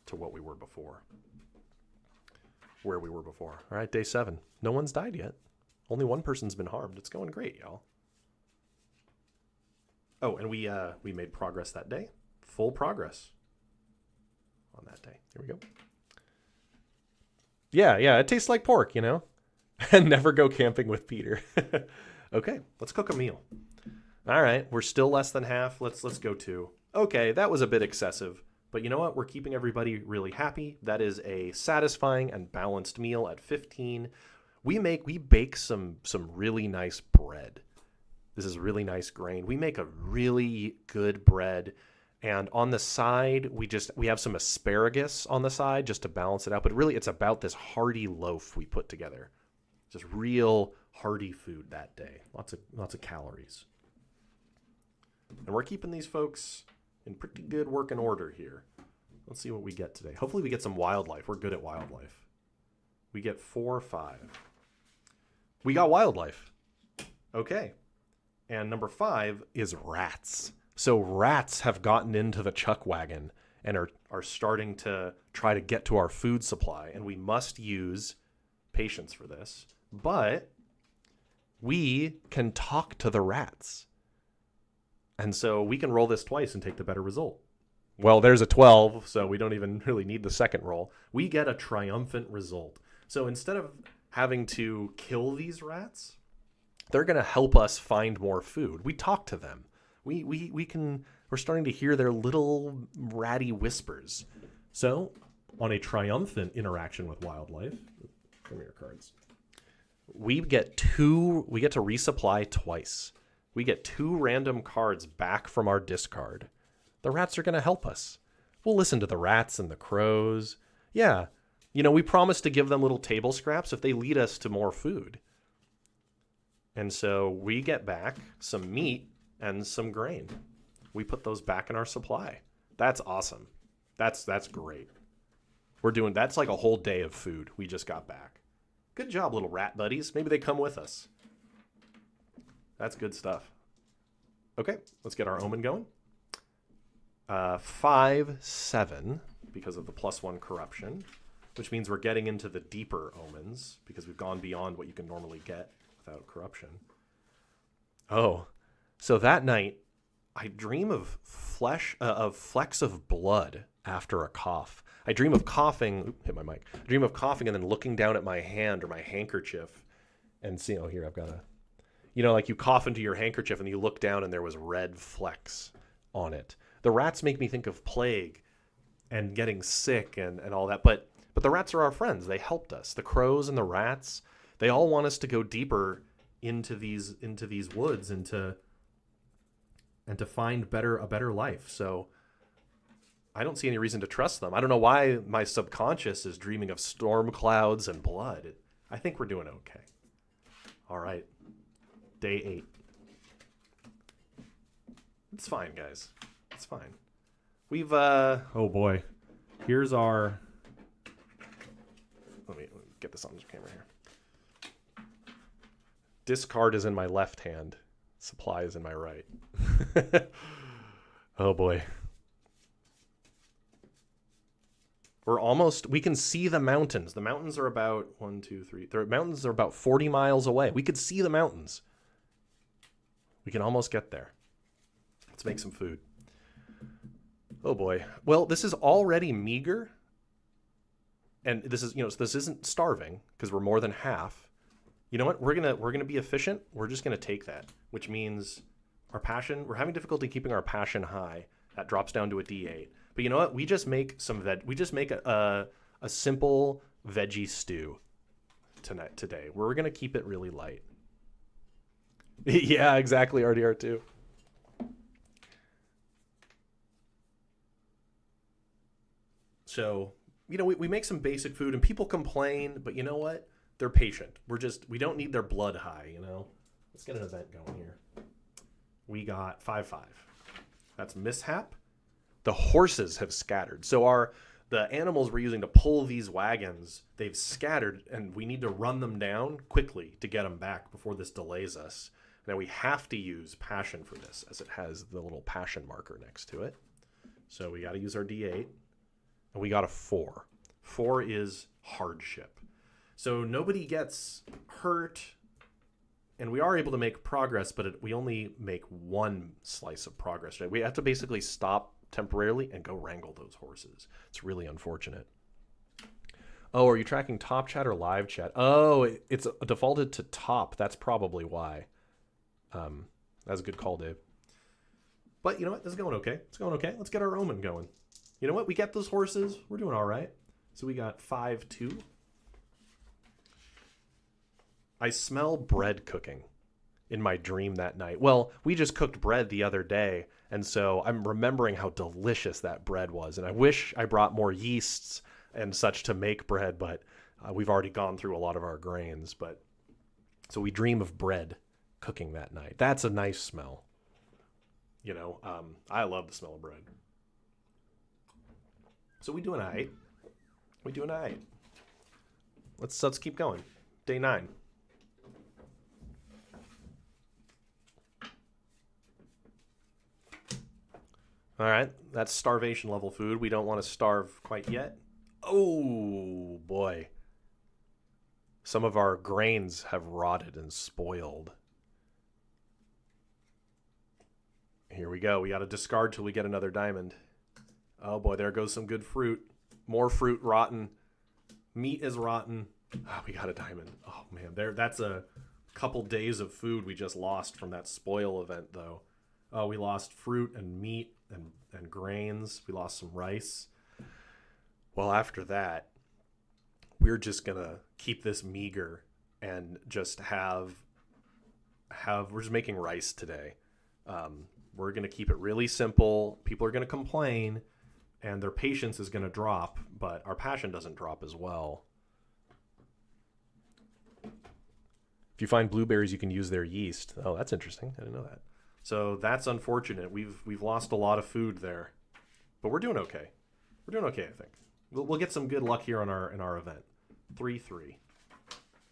to what we were before. Where we were before. All right, day 7. No one's died yet. Only 1 person's been harmed. It's going great, y'all. Oh, and we made progress that day. Full progress on that day. Here we go. Yeah, it tastes like pork, And never go camping with Peter. Okay, let's cook a meal. All right, we're still less than half. Let's go 2. Okay, that was a bit excessive. But you know what? We're keeping everybody really happy. That is a satisfying and balanced meal at 15. We bake some really nice bread. This is really nice grain. We make a really good bread. And on the side, we have some asparagus on the side just to balance it out. But really, it's about this hearty loaf we put together. Just real hearty food that day. Lots of calories. And we're keeping these folks in pretty good working order here. Let's see what we get today. Hopefully we get some wildlife. We're good at wildlife. We get 4 or 5. We got wildlife. Okay. And number 5 is rats. So rats have gotten into the chuck wagon and are starting to try to get to our food supply. And we must use patience for this. But we can talk to the rats. And so we can roll this twice and take the better result. Well, there's a 12, so we don't even really need the second roll. We get a triumphant result. So instead of having to kill these rats, they're going to help us find more food. We talk to them. We're starting to hear their little ratty whispers. So, on a triumphant interaction with wildlife, come here, cards. We get to resupply twice. We get 2 random cards back from our discard. The rats are going to help us. We'll listen to the rats and the crows. Yeah, we promise to give them little table scraps if they lead us to more food. And so we get back some meat and some grain. We put those back in our supply. That's awesome. That's great. That's like a whole day of food we just got back. Good job, little rat buddies. Maybe they come with us. That's good stuff. Okay, let's get our omen going. 5, 7, because of the +1 corruption, which means we're getting into the deeper omens because we've gone beyond what you can normally get without corruption. Oh, so that night I dream of flecks of blood after a cough. I dream of coughing. Hit my mic. I dream of coughing and then looking down at my hand or my handkerchief and seeing. Oh, here I've got like you cough into your handkerchief and you look down and there was red flecks on it. The rats make me think of plague and getting sick and all that. But the rats are our friends. They helped us. The crows and the rats, they all want us to go deeper into these woods and to find a better life. So I don't see any reason to trust them. I don't know why my subconscious is dreaming of storm clouds and blood. I think we're doing okay. All right. Day 8. It's fine, guys. It's fine. We've, oh boy. Here's our, let me get this on the camera here. Discard is in my left hand. Supply is in my right. Oh boy. We can see the mountains. The mountains are about 1, 2, 3. The mountains are about 40 miles away. We could see the mountains. We can almost get there. Let's make some food. Oh boy. Well, this is already meager. And this isn't starving because we're more than half. You know what? We're gonna be efficient. We're just gonna take that, which means our passion. We're having difficulty keeping our passion high. That drops down to a D8. But you know what? We just make a simple veggie stew today. We're gonna keep it really light. Yeah, exactly. RDR2. So we make some basic food, and people complain, but you know what? They're patient. We don't need their blood high. Let's get an event going here. We got 5-5. That's mishap. The horses have scattered. So the animals we're using to pull these wagons, they've scattered, and we need to run them down quickly to get them back before this delays us. Now we have to use passion for this, as it has the little passion marker next to it. So we got to use our D8, and we got a 4. 4 is hardship. So nobody gets hurt, and we are able to make progress, but we only make 1 slice of progress. Right? We have to basically stop temporarily and go wrangle those horses. It's really unfortunate. Oh, are you tracking top chat or live chat? Oh, it's defaulted to top. That's probably why. That's a good call, Dave. But you know what? This is going okay. It's going okay. Let's get our omen going. You know what? We get those horses. We're doing all right. So we got 5-2. I smell bread cooking. in my dream that night? Well, we just cooked bread the other day, and so I'm remembering how delicious that bread was. And I wish I brought more yeasts and such to make bread, but we've already gone through a lot of our grains. But so we dream of bread cooking that night. That's a nice smell. I love the smell of bread. So we doing all right. We doing all right. Let's keep going. Day 9. All right, that's starvation level food. We don't want to starve quite yet. Oh boy. Some of our grains have rotted and spoiled. Here we go. We got to discard till we get another diamond. Oh boy, there goes some good fruit. More fruit rotten. Meat is rotten. We got a diamond. Oh man, that's a couple days of food we just lost from that spoil event though. Oh, we lost fruit and meat and grains. We lost some rice. Well, after that, we're just going to keep this meager and just we're just making rice today. We're going to keep it really simple. People are going to complain and their patience is going to drop, but our passion doesn't drop as well. If you find blueberries, you can use their yeast. Oh, that's interesting. I didn't know that. So that's unfortunate. We've lost a lot of food there, but we're doing okay. We're doing okay, I think. We'll get some good luck here in our event. 3-3.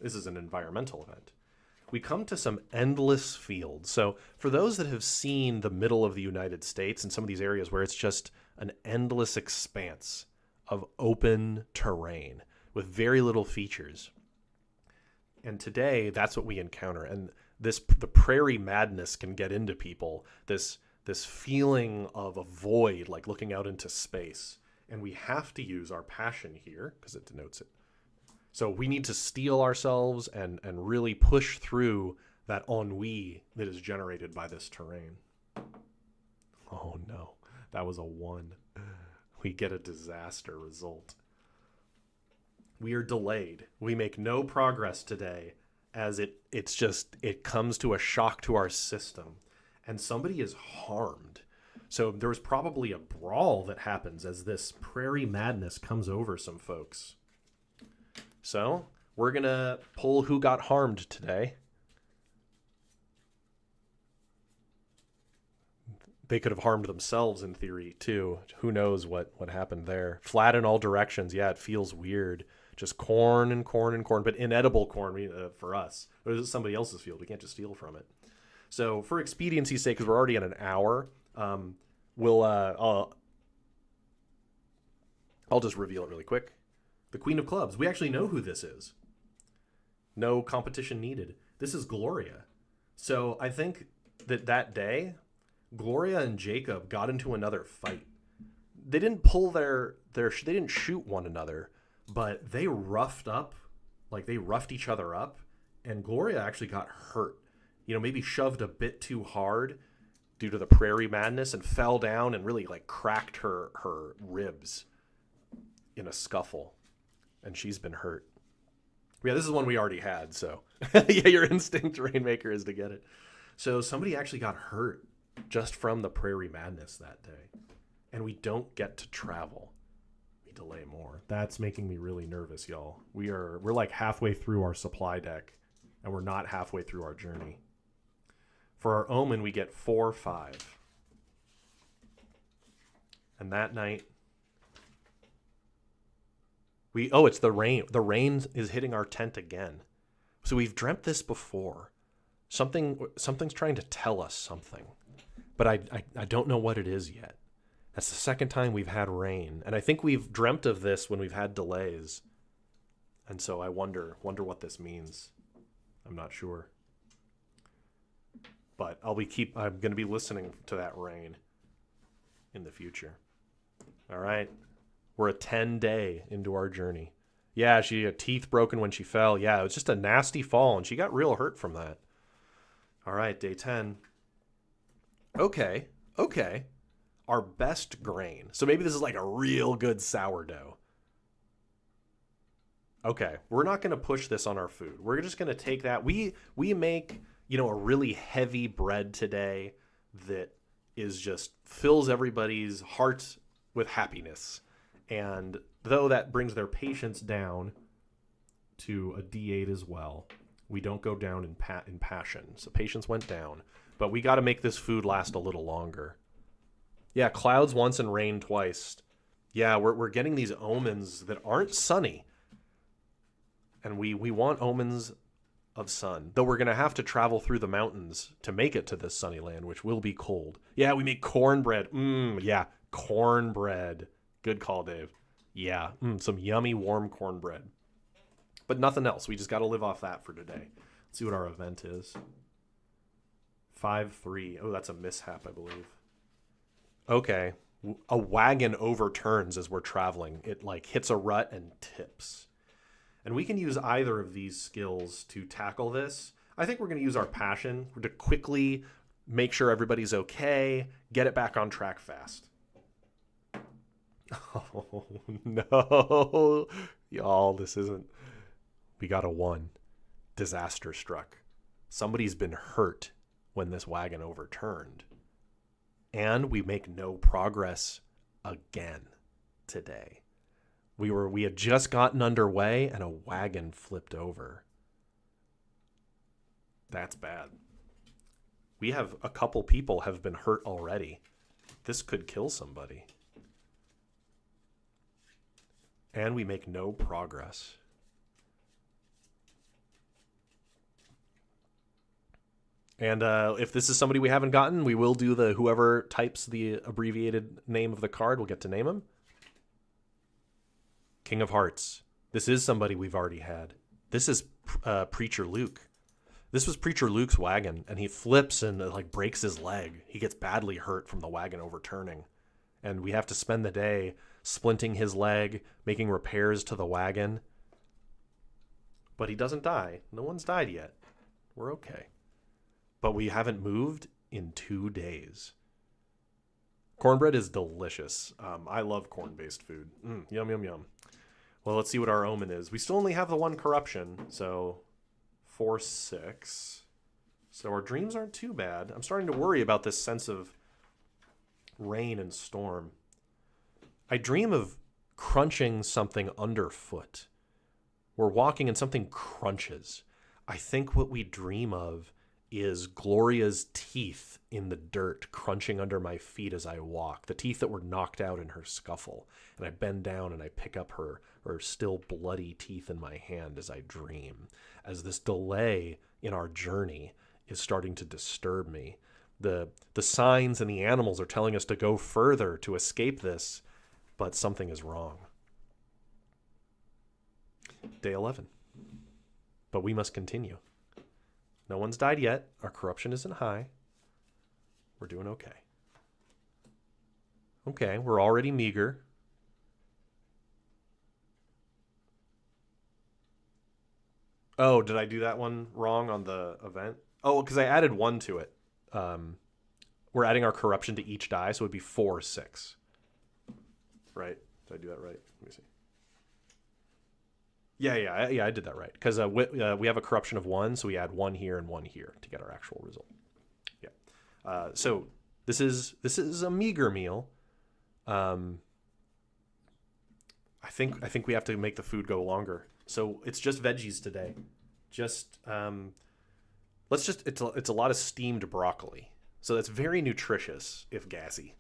This is an environmental event. We come to some endless fields. So for those that have seen the middle of the United States and some of these areas where it's just an endless expanse of open terrain with very little features. And today, that's what we encounter. And the prairie madness can get into people. This feeling of a void, like looking out into space. And we have to use our passion here because it denotes it. So we need to steel ourselves and really push through that ennui that is generated by this terrain. Oh no, that was a 1. We get a disaster result. We are delayed. We make no progress today as it comes to a shock to our system and somebody is harmed. So there was probably a brawl that happens as this prairie madness comes over some folks. So we're going to pull who got harmed today. They could have harmed themselves in theory too. Who knows what happened there. Flat in all directions. Yeah, it feels weird. Just corn and corn and corn, but inedible corn for us. Or is it somebody else's field? We can't just steal from it. So for expediency's sake, because we're already at an hour, I'll just reveal it really quick. The Queen of Clubs. We actually know who this is. No competition needed. This is Gloria. So I think that day, Gloria and Jacob got into another fight. They didn't pull they didn't shoot one another, but they roughed each other up, and Gloria actually got hurt. Maybe shoved a bit too hard due to the prairie madness and fell down and really cracked her ribs in a scuffle. And she's been hurt. Yeah, this is one we already had, so. Yeah, your instinct, Rainmaker, is to get it. So somebody actually got hurt just from the prairie madness that day. And we don't get to travel. We delay more. That's making me really nervous, y'all. We're like halfway through our supply deck, and we're not halfway through our journey. For our omen, we get 4-5. And that night, it's the rain. The rain is hitting our tent again. So we've dreamt this before. Something's trying to tell us something. But I don't know what it is yet. That's the second time we've had rain. And I think we've dreamt of this when we've had delays. And so I wonder what this means. I'm not sure. But I'm going to be listening to that rain in the future. All right. We're a 10-day into our journey. Yeah, she had teeth broken when she fell. Yeah, it was just a nasty fall, and she got real hurt from that. All right, day 10. Okay. Our best grain. So maybe this is like a real good sourdough. Okay, we're not going to push this on our food. We're just going to take that. We make a really heavy bread today that is just fills everybody's heart with happiness. And though that brings their patience down to a D8 as well, we don't go down in passion. So patience went down, but we got to make this food last a little longer. Yeah, clouds once and rain twice. Yeah, we're getting these omens that aren't sunny. And we want omens of sun. Though we're going to have to travel through the mountains to make it to this sunny land, which will be cold. Yeah, we make cornbread. Yeah, cornbread. Good call, Dave. Yeah, some yummy warm cornbread. But nothing else. We just got to live off that for today. Let's see what our event is. 5-3. Oh, that's a mishap, I believe. Okay. A wagon overturns as we're traveling. It like hits a rut and tips. And we can use either of these skills to tackle this. I think we're going to use our passion to quickly make sure everybody's okay, get it back on track fast. Oh, no. Y'all, this isn't... We got a 1. Disaster struck. Somebody's been hurt when this wagon overturned. And we make no progress again today. We had just gotten underway and a wagon flipped over. That's bad. We have a couple people have been hurt already. This could kill somebody. And we make no progress. And if this is somebody we haven't gotten, we will do the whoever types the abbreviated name of the card, we'll get to name him. King of Hearts. This is somebody we've already had. This is Preacher Luke. This was Preacher Luke's wagon, and he flips and like breaks his leg. He gets badly hurt from the wagon overturning. And we have to spend the day splinting his leg, making repairs to the wagon. But he doesn't die. No one's died yet. We're okay. But we haven't moved in 2 days. Cornbread is delicious. I love corn-based food. Yum, yum, yum. Well, let's see what our omen is. We still only have the 1 corruption, so 4-6. So our dreams aren't too bad. I'm starting to worry about this sense of rain and storm. I dream of crunching something underfoot. We're walking and something crunches. I think what we dream of is Gloria's teeth in the dirt crunching under my feet as I walk. The teeth that were knocked out in her scuffle. And I bend down and I pick up her still bloody teeth in my hand as I dream. As this delay in our journey is starting to disturb me. The signs and the animals are telling us to go further to escape this, but something is wrong. Day 11. But we must continue. No one's died yet. Our corruption isn't high. We're doing okay. Okay, we're already meager. Oh, did I do that one wrong on the event? Oh, because I added 1 to it. We're adding our corruption to each die, so it would be 4-6. Right? Did I do that right? Let me see. Yeah, I did that right. Because we have a corruption of 1, so we add 1 here and 1 here to get our actual result. Yeah. So this is a meager meal. I think we have to make the food go longer. So it's just veggies today. Just it's a lot of steamed broccoli. So that's very nutritious if gassy.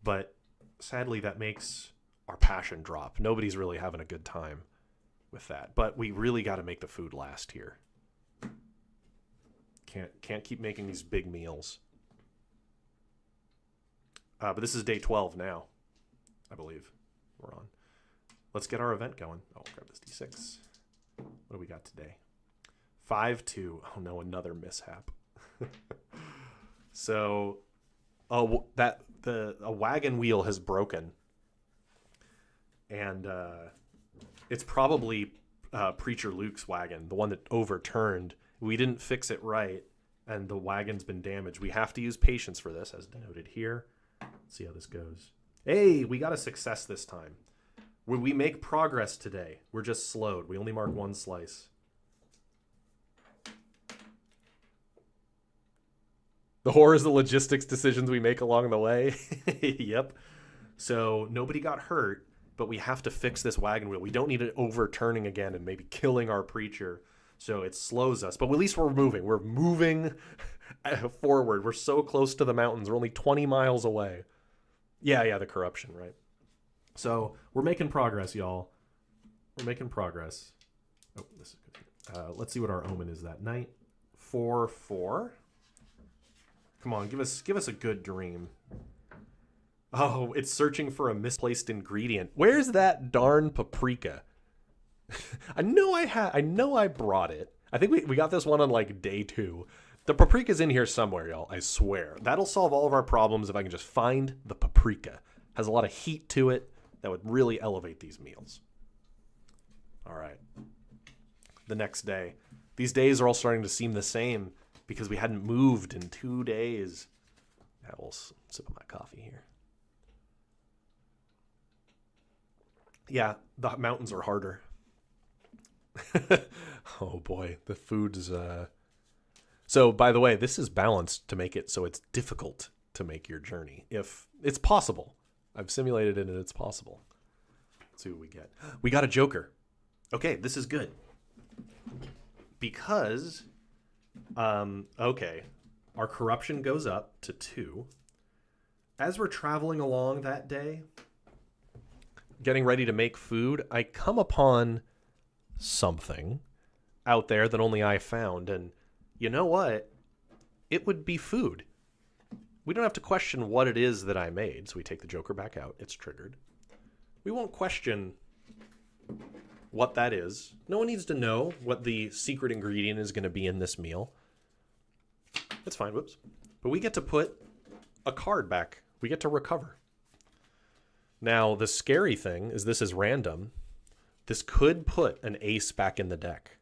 But sadly that makes our passion drop. Nobody's really having a good time with that. But we really got to make the food last here. Can't keep making these big meals. But this is day 12 now, I believe we're on. Let's get our event going. Oh, grab this D6. What do we got today? 5-2. Oh no, another mishap. So, a wagon wheel has broken, and it's probably Preacher Luke's wagon, the one that overturned. We didn't fix it right, and the wagon's been damaged. We have to use patience for this, as denoted here. Let's see how this goes. Hey, we got a success this time. We make progress today. We're just slowed. We only mark 1 slice. The horror is the logistics decisions we make along the way. Yep. So nobody got hurt, but we have to fix this wagon wheel. We don't need it overturning again and maybe killing our preacher. So it slows us. But at least we're moving. We're moving forward. We're so close to the mountains. We're only 20 miles away. Yeah, the corruption, right? So we're making progress, y'all. We're making progress. Oh, this is good. Let's see what our omen is that night. 4-4. Come on, give us a good dream. Oh, it's searching for a misplaced ingredient. Where's that darn paprika? I know I brought it. I think we got this one on like day 2. The paprika's in here somewhere, y'all. I swear. That'll solve all of our problems if I can just find the paprika. Has a lot of heat to it that would really elevate these meals. All right. The next day. These days are all starting to seem the same because we hadn't moved in 2 days. Yeah, we'll sip of my coffee here. Yeah, the mountains are harder. Oh boy, the food's So by the way, this is balanced to make it so it's difficult to make your journey. If it's possible. I've simulated it and it's possible. Let's see what we get. We got a joker. Okay, this is good. Because okay, our corruption goes up to 2. As we're traveling along that day, getting ready to make food, I come upon something out there that only I found, and you know what? It would be food. We don't have to question what it is that I made, so we take the joker back out. It's triggered. We won't question what that is. No one needs to know what the secret ingredient is going to be in this meal. That's fine, whoops. But we get to put a card back. We get to recover. Now, the scary thing is this is random. This could put an ace back in the deck.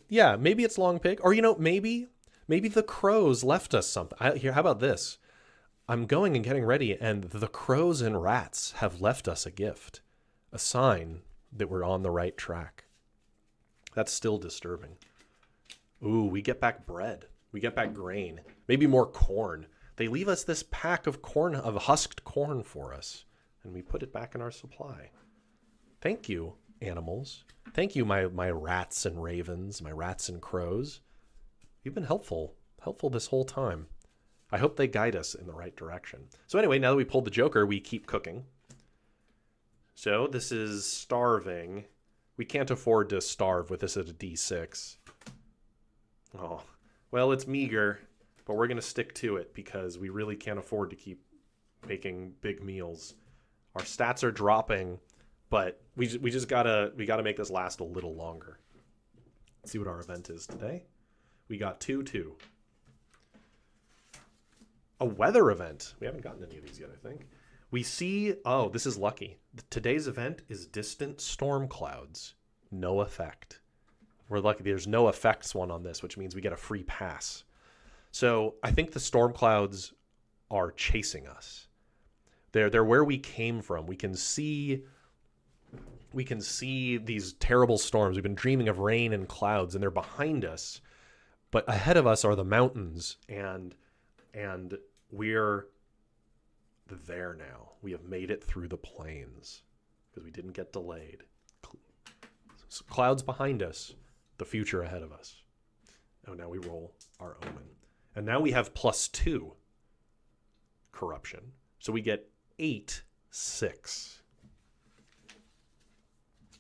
Yeah, maybe it's Long Pig. Or, maybe the crows left us something. How about this? I'm going and getting ready, and the crows and rats have left us a gift. A sign that we're on the right track. That's still disturbing. Ooh, we get back bread. We get back grain. Maybe more corn. They leave us this pack of corn, of husked corn for us, and we put it back in our supply. Thank you, animals. Thank you, my rats and ravens, my rats and crows. You've been helpful this whole time. I hope they guide us in the right direction. So anyway, now that we pulled the joker, we keep cooking. So this is starving. We can't afford to starve with this at a D6. Oh, well, it's meager, but we're going to stick to it because we really can't afford to keep making big meals. Our stats are dropping, but we just gotta make this last a little longer. Let's see what our event is today. We got 2-2. A weather event. We haven't gotten any of these yet, I think. We see, oh, this is lucky. Today's event is distant storm clouds. No effect. We're lucky there's no effects one on this, which means we get a free pass. So I think the storm clouds are chasing us. They're where we came from. We can see these terrible storms. We've been dreaming of rain and clouds, and they're behind us. But ahead of us are the mountains, and we're there now. We have made it through the plains because we didn't get delayed. So clouds behind us, the future ahead of us. Oh, now we roll our omen. And now we have +2 corruption. So we get 8-6.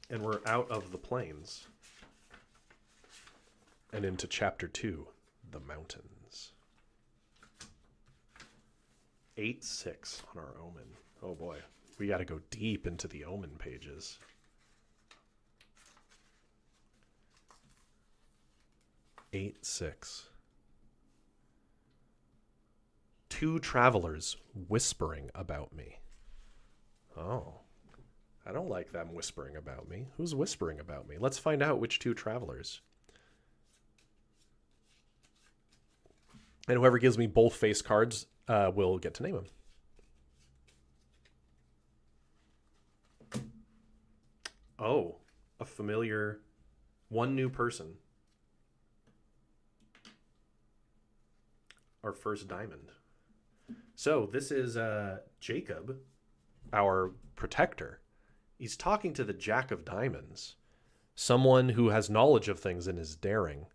And we're out of the plains. And into chapter 2, the mountains. 8-6 on our omen. Oh boy, we got to go deep into the omen pages. 8-6. 2 travelers whispering about me. Oh, I don't like them whispering about me. Who's whispering about me? Let's find out which 2 travelers. And whoever gives me both face cards will get to name them. Oh, a familiar, one new person. our first diamond. So this is Jacob, our protector. He's talking to the Jack of Diamonds, someone who has knowledge of things and is daring.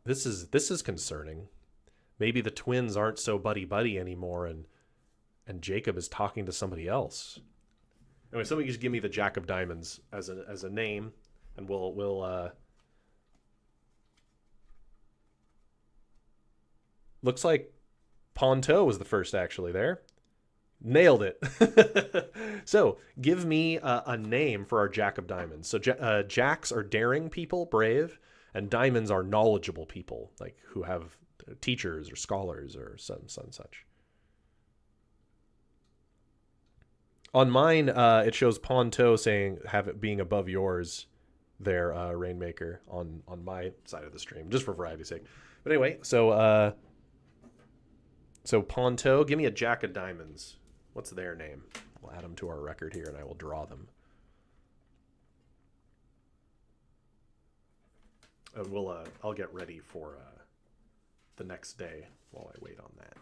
This is concerning. Maybe the twins aren't so buddy-buddy anymore, and Jacob is talking to somebody else. Anyway, somebody just give me the Jack of Diamonds as a name, and we'll looks like Ponto was the first actually there. Nailed it. So give me a name for our Jack of Diamonds. So Jacks are daring people, brave, and diamonds are knowledgeable people, like who have teachers or scholars or some such. On mine, it shows Ponto saying have it being above yours there, Rainmaker, on my side of the stream, just for variety's sake. But anyway, so Ponto, give me a Jack of Diamonds. What's their name? We'll add them to our record here, and I will draw them. And I'll get ready for the next day while I wait on that.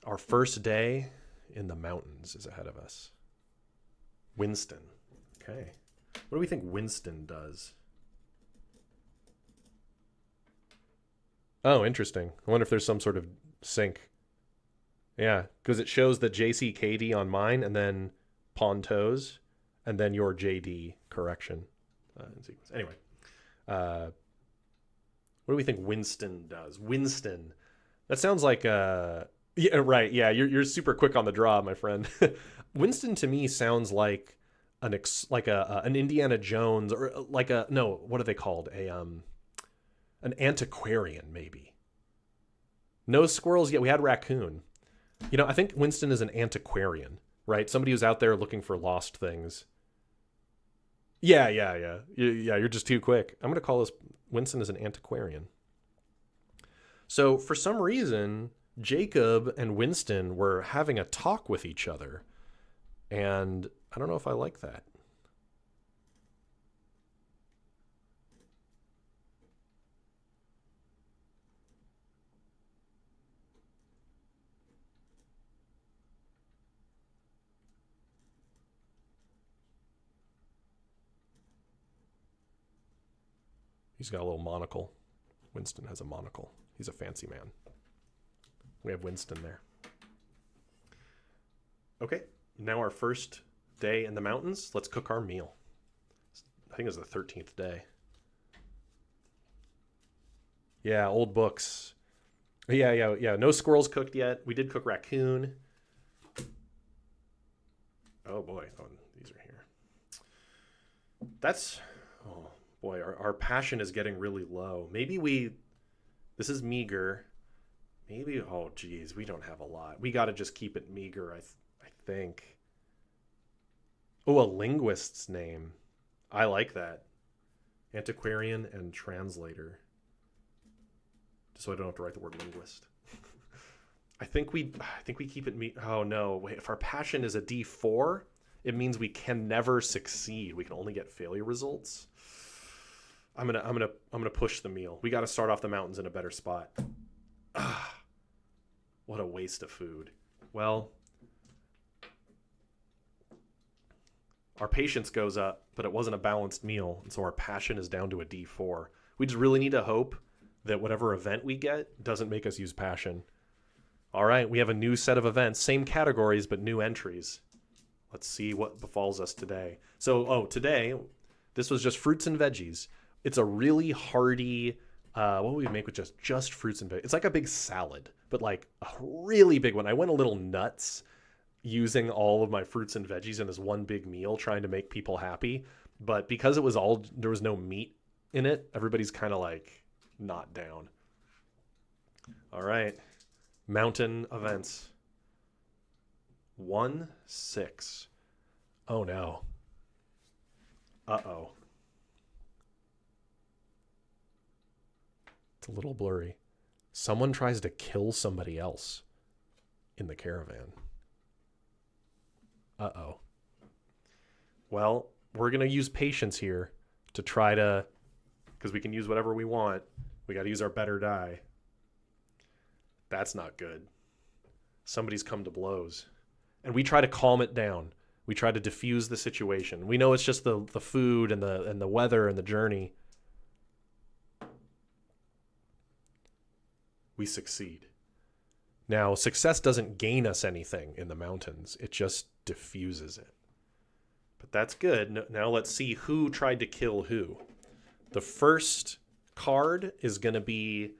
Our first day in the mountains is ahead of us. Winston. Okay. What do we think Winston does? Oh, interesting. I wonder if there's some sort of sync. Yeah, because it shows the JCKD on mine and then Ponto's and then your JD correction in sequence. Anyway, what do we think Winston does? Winston. That sounds like yeah, right. Yeah, you're super quick on the draw, my friend. Winston to me sounds like an Indiana Jones or like what are they called? An antiquarian maybe. No squirrels yet. We had raccoon. I think Winston is an antiquarian, right? Somebody who's out there looking for lost things. Yeah. You're just too quick. I'm gonna call this Winston as an antiquarian. So for some reason, Jacob and Winston were having a talk with each other. And I don't know if I like that. He's got a little monocle. Winston has a monocle. He's a fancy man. We have Winston there. Okay, now our first day in the mountains. Let's cook our meal. I think it's the 13th day. Yeah, old books. Yeah. No squirrels cooked yet. We did cook raccoon. Oh boy. Oh, these are here. Oh boy, our passion is getting really low. This is meager. Maybe, oh geez, we don't have a lot. We got to just keep it meager, I think. Oh, a linguist's name. I like that. Antiquarian and translator. Just so I don't have to write the word linguist. I think we keep it oh no, wait, if our passion is a D4, it means we can never succeed. We can only get failure results. I'm gonna push the meal. We got to start off the mountains in a better spot. What a waste of food. Well, our patience goes up, but it wasn't a balanced meal, and so our passion is down to a D4. We just really need to hope that whatever event we get doesn't make us use passion. All right, we have a new set of events, same categories, but new entries. Let's see what befalls us today. So, today, this was just fruits and veggies. It's a really hearty, what would we make with just fruits and veggies? It's like a big salad, but like a really big one. I went a little nuts using all of my fruits and veggies in this one big meal, trying to make people happy. But because there was no meat in it, everybody's kind of like not down. All right. Mountain events. 1-6. Oh no. Uh-oh. It's a little blurry. Someone tries to kill somebody else in the caravan. Uh-oh. Well, we're going to use patience here to try to because we can use whatever we want. We got to use our better die. That's not good. Somebody's come to blows. And we try to calm it down. We try to diffuse the situation. We know it's just the food and the weather and the journey. We succeed. Now, success doesn't gain us anything in the mountains. It just diffuses it. But that's good. Now let's see who tried to kill who. The first card is going to be,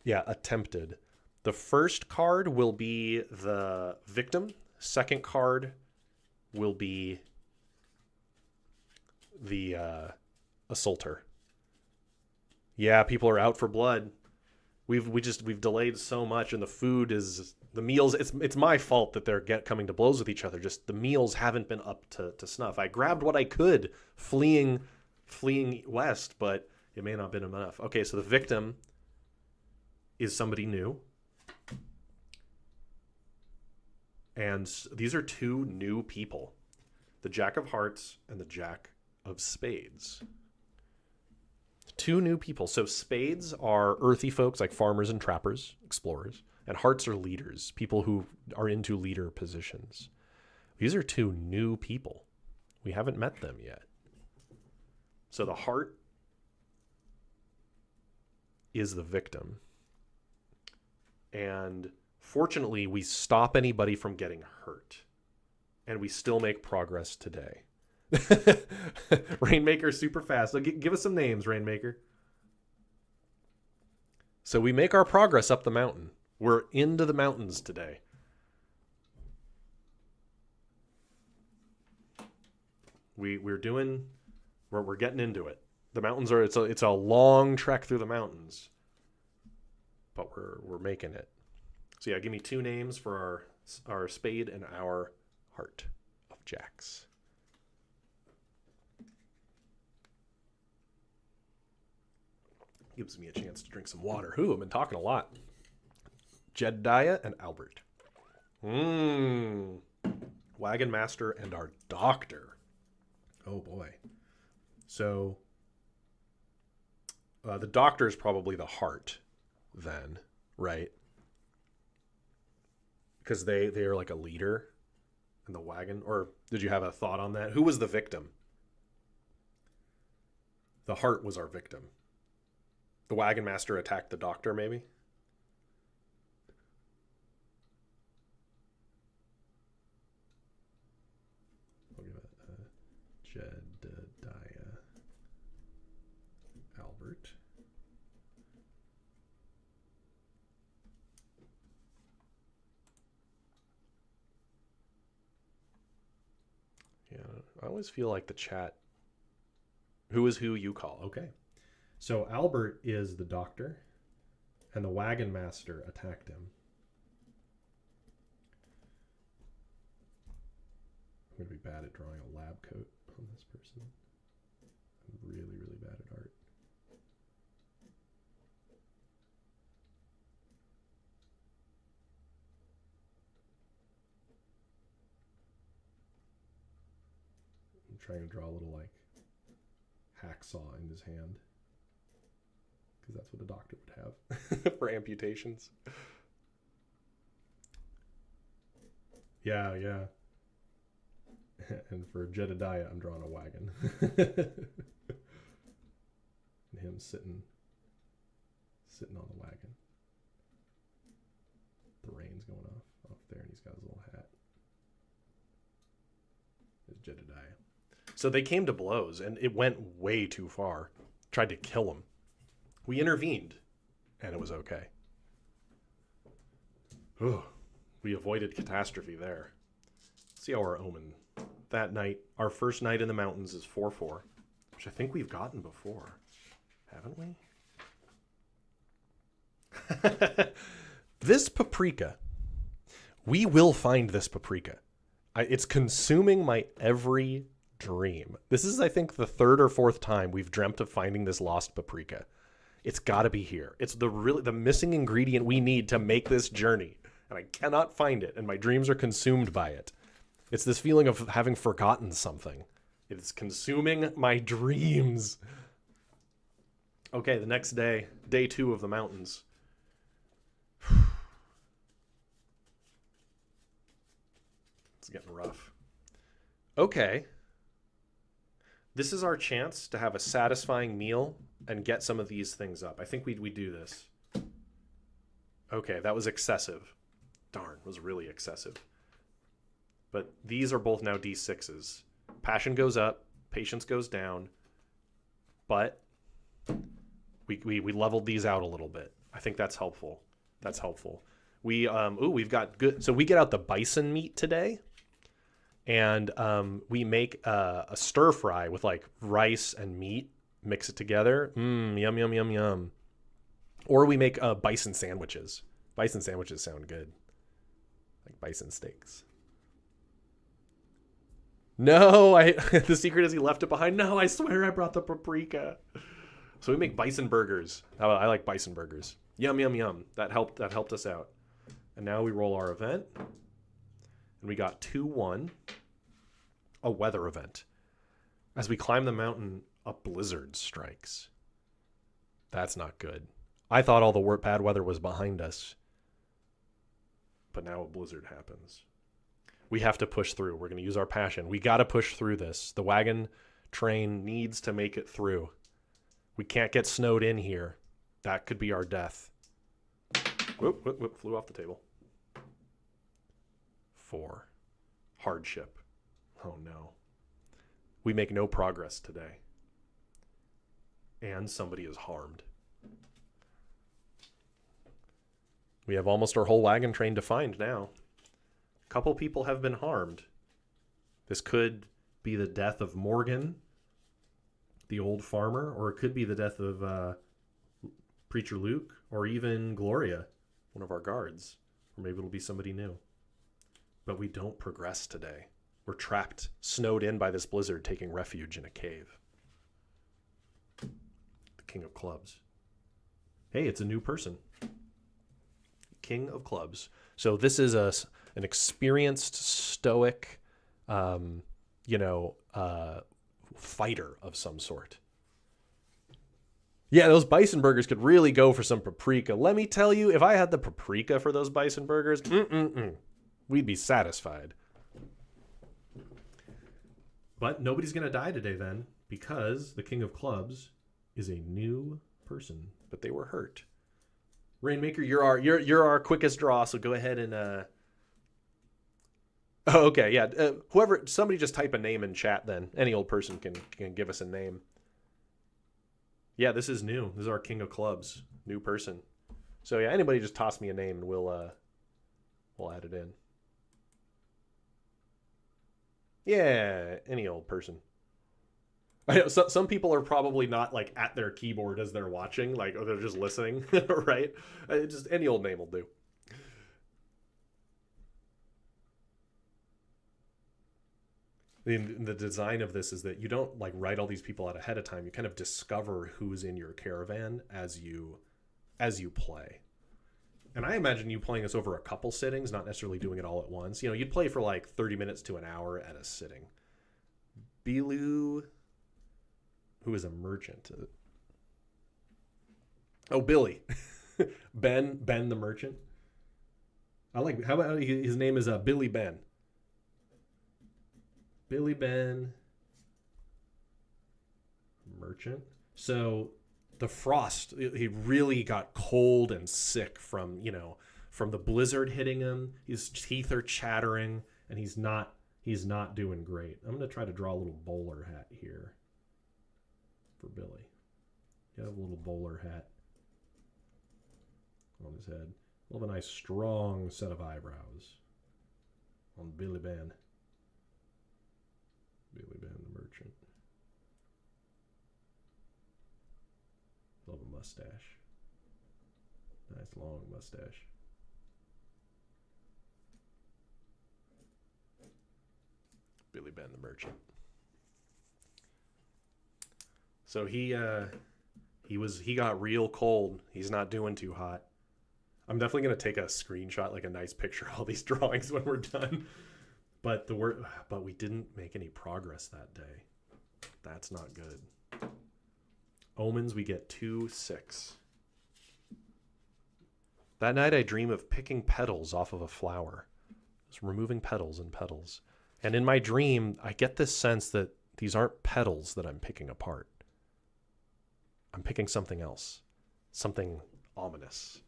attempted. The first card will be the victim. Second card will be the assaulter. Yeah, people are out for blood. We've delayed so much, and the meals. It's my fault that they're coming to blows with each other. Just the meals haven't been up to snuff. I grabbed what I could, fleeing west, but it may not have been enough. Okay, so the victim is somebody new, and these are two new people: the Jack of Hearts and the Jack of Spades. Two new people. So spades are earthy folks like farmers and trappers, explorers, and hearts are leaders, people who are into leader positions. These are two new people. We haven't met them yet. So the heart is the victim. And fortunately, we stop anybody from getting hurt. And we still make progress today. Rainmaker super fast. So give us some names, Rainmaker. So we make our progress up the mountain. We're into the mountains today. We're getting into it. The mountains are it's a long trek through the mountains, but we're making it. So yeah, give me two names for our spade and our heart of jacks. Gives me a chance to drink some water. Ooh, I've been talking a lot. Jedediah and Albert. Wagon Master and our doctor. Oh boy. So the doctor is probably the heart then, right? Because they are like a leader in the wagon. Or did you have a thought on that? Who was the victim? The heart was our victim. The wagon master attacked the doctor, maybe? I'll give it Jedediah Albert. Yeah, I always feel like the chat. Who is who you call? Okay. So Albert is the doctor, and the wagon master attacked him. I'm going to be bad at drawing a lab coat on this person. I'm really, really bad at art. I'm trying to draw a little, like, hacksaw in his hand. Because that's what a doctor would have for amputations. Yeah. And for Jedediah, I'm drawing a wagon. And him sitting on the wagon. The rain's going off there, and he's got his little hat. There's Jedediah. So they came to blows, and it went way too far. Tried to kill him. We intervened, and it was okay. Ugh, we avoided catastrophe there. Let's see how our omen. That night, our first night in the mountains is 4-4, which I think we've gotten before. Haven't we? This paprika. We will find this paprika. It's consuming my every dream. This is, I think, the third or fourth time we've dreamt of finding this lost paprika. It's got to be here. It's the missing ingredient we need to make this journey. And I cannot find it, and my dreams are consumed by it. It's this feeling of having forgotten something. It's consuming my dreams. Okay, the next day, day 2 of the mountains. It's getting rough. Okay. This is our chance to have a satisfying meal and get some of these things up. I think we do this. Okay, that was excessive. Darn, was really excessive. But these are both now D6s. Passion goes up, patience goes down, but we leveled these out a little bit. I think that's helpful. That's helpful. We've got good. So we get out the bison meat today, and we make a stir fry with like rice and meat. Mix it together. Yum yum yum yum. Or we make bison sandwiches. Bison sandwiches sound good, like bison steaks. No, the secret is he left it behind. No, I swear I brought the paprika. So we make bison burgers. I like bison burgers. Yum yum yum. That helped us out. And now we roll our event. And we got 2-1. A weather event. As we climb the mountain, a blizzard strikes. That's not good. I thought all the bad weather was behind us. But now a blizzard happens. We have to push through. We're going to use our passion. We got to push through this. The wagon train needs to make it through. We can't get snowed in here. That could be our death. Whoop, whoop, whoop, flew off the table. 4. Hardship. Oh no. We make no progress today. And somebody is harmed. We have almost our whole wagon train defined now. A couple people have been harmed. This could be the death of Morgan, the old farmer, or it could be the death of Preacher Luke, or even Gloria, one of our guards. Or maybe it'll be somebody new. But we don't progress today. We're trapped, snowed in by this blizzard, taking refuge in a cave. The King of Clubs. Hey, it's a new person. King of Clubs. So this is an experienced, stoic, fighter of some sort. Yeah, those bison burgers could really go for some paprika. Let me tell you, if I had the paprika for those bison burgers, we'd be satisfied. But nobody's going to die today then, because the King of Clubs is a new person, but they were hurt. Rainmaker, you're our quickest draw, so go ahead and Oh, okay, yeah. Somebody just type a name in chat then. Any old person can give us a name. Yeah, this is new. This is our King of Clubs, new person. So yeah, anybody just toss me a name and we'll add it in. Yeah, any old person. I know some people are probably not like at their keyboard as they're watching, like, or they're just listening, right? Just any old name will do. The design of this is that you don't like write all these people out ahead of time. You kind of discover who's in your caravan as you play. And I imagine you playing this over a couple sittings, not necessarily doing it all at once. You know, you'd play for like 30 minutes to an hour at a sitting. Bilu, who is a merchant. Oh, Billy. Ben the merchant. How about his name is Billy Ben. Billy Ben, merchant. So the frost, he really got cold and sick from the blizzard hitting him. His teeth are chattering and he's not doing great. I'm going to try to draw a little bowler hat here for Billy. You have a little bowler hat on his head. We'll have a nice strong set of eyebrows on Billy Ben. Billy Ben the merchant. Love a mustache. Nice long mustache. Billy Ben the merchant. So he got real cold. He's not doing too hot. I'm definitely gonna take a screenshot, like a nice picture of all these drawings when we're done. But we didn't make any progress that day. That's not good. Omens, we get 2, 6. That night I dream of picking petals off of a flower. Just removing petals and petals. And in my dream, I get this sense that these aren't petals that I'm picking apart. I'm picking something else. Something ominous.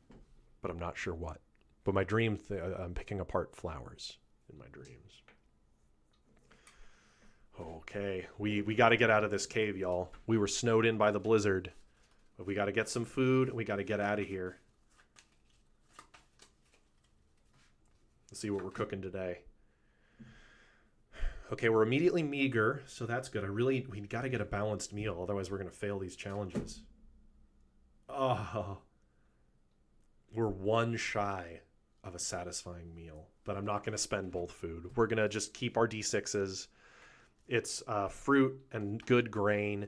But I'm not sure what. But my dream, I'm picking apart flowers in my dreams. Okay, we got to get out of this cave, y'all. We were snowed in by the blizzard. But we got to get some food. We got to get out of here. Let's see what we're cooking today. Okay, we're immediately meager, so that's good. We got to get a balanced meal, otherwise we're going to fail these challenges. Oh, we're one shy of a satisfying meal, but I'm not going to spend both food. We're going to just keep our D6s. It's fruit and good grain.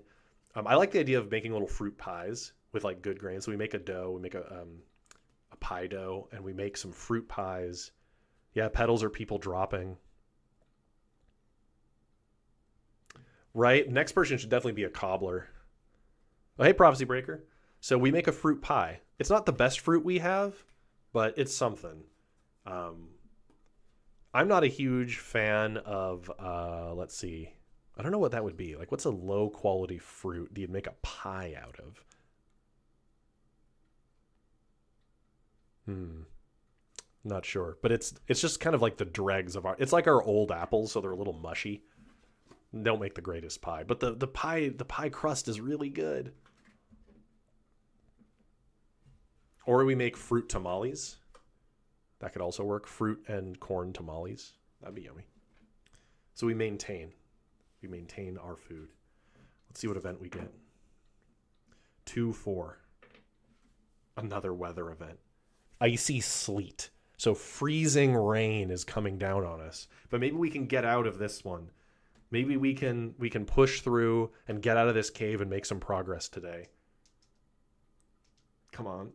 I like the idea of making little fruit pies with like good grain. So we make a dough, we make a pie dough, and we make some fruit pies. Yeah, petals are people dropping. Right? Next person should definitely be a cobbler. Oh, hey, Prophecy Breaker. So we make a fruit pie. It's not the best fruit we have, but it's something. I'm not a huge fan of, let's see. I don't know what that would be. Like, what's a low quality fruit that you'd make a pie out of? Not sure, but it's just kind of like the dregs of it's like our old apples, so they're a little mushy. Don't make the greatest pie, but the pie crust is really good. Or we make fruit tamales. That could also work. Fruit and corn tamales. That'd be yummy. So we maintain our food. Let's see what event we get. 2, 4. Another weather event. Icy sleet. So freezing rain is coming down on us. But maybe we can get out of this one. Maybe we can push through and get out of this cave and make some progress today. Come on.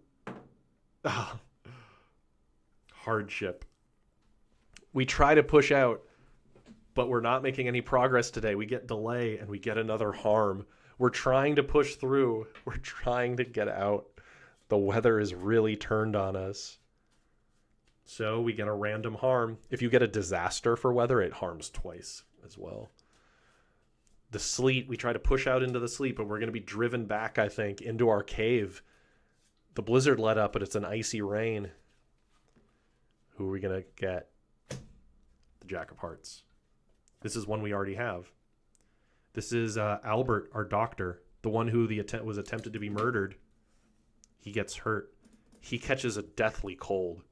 Ah. Hardship. We try to push out, but we're not making any progress today. We get delay and we get another harm. We're trying to push through. We're trying to get out. The weather is really turned on us. So we get a random harm. If you get a disaster for weather, it harms twice as well. The sleet, we try to push out into the sleet, but we're going to be driven back, I think, into our cave. The blizzard let up, but it's an icy rain. Who are we going to get? The Jack of Hearts. This is one we already have. This is Albert, our doctor, the one who was attempted to be murdered. He gets hurt. He catches a deathly cold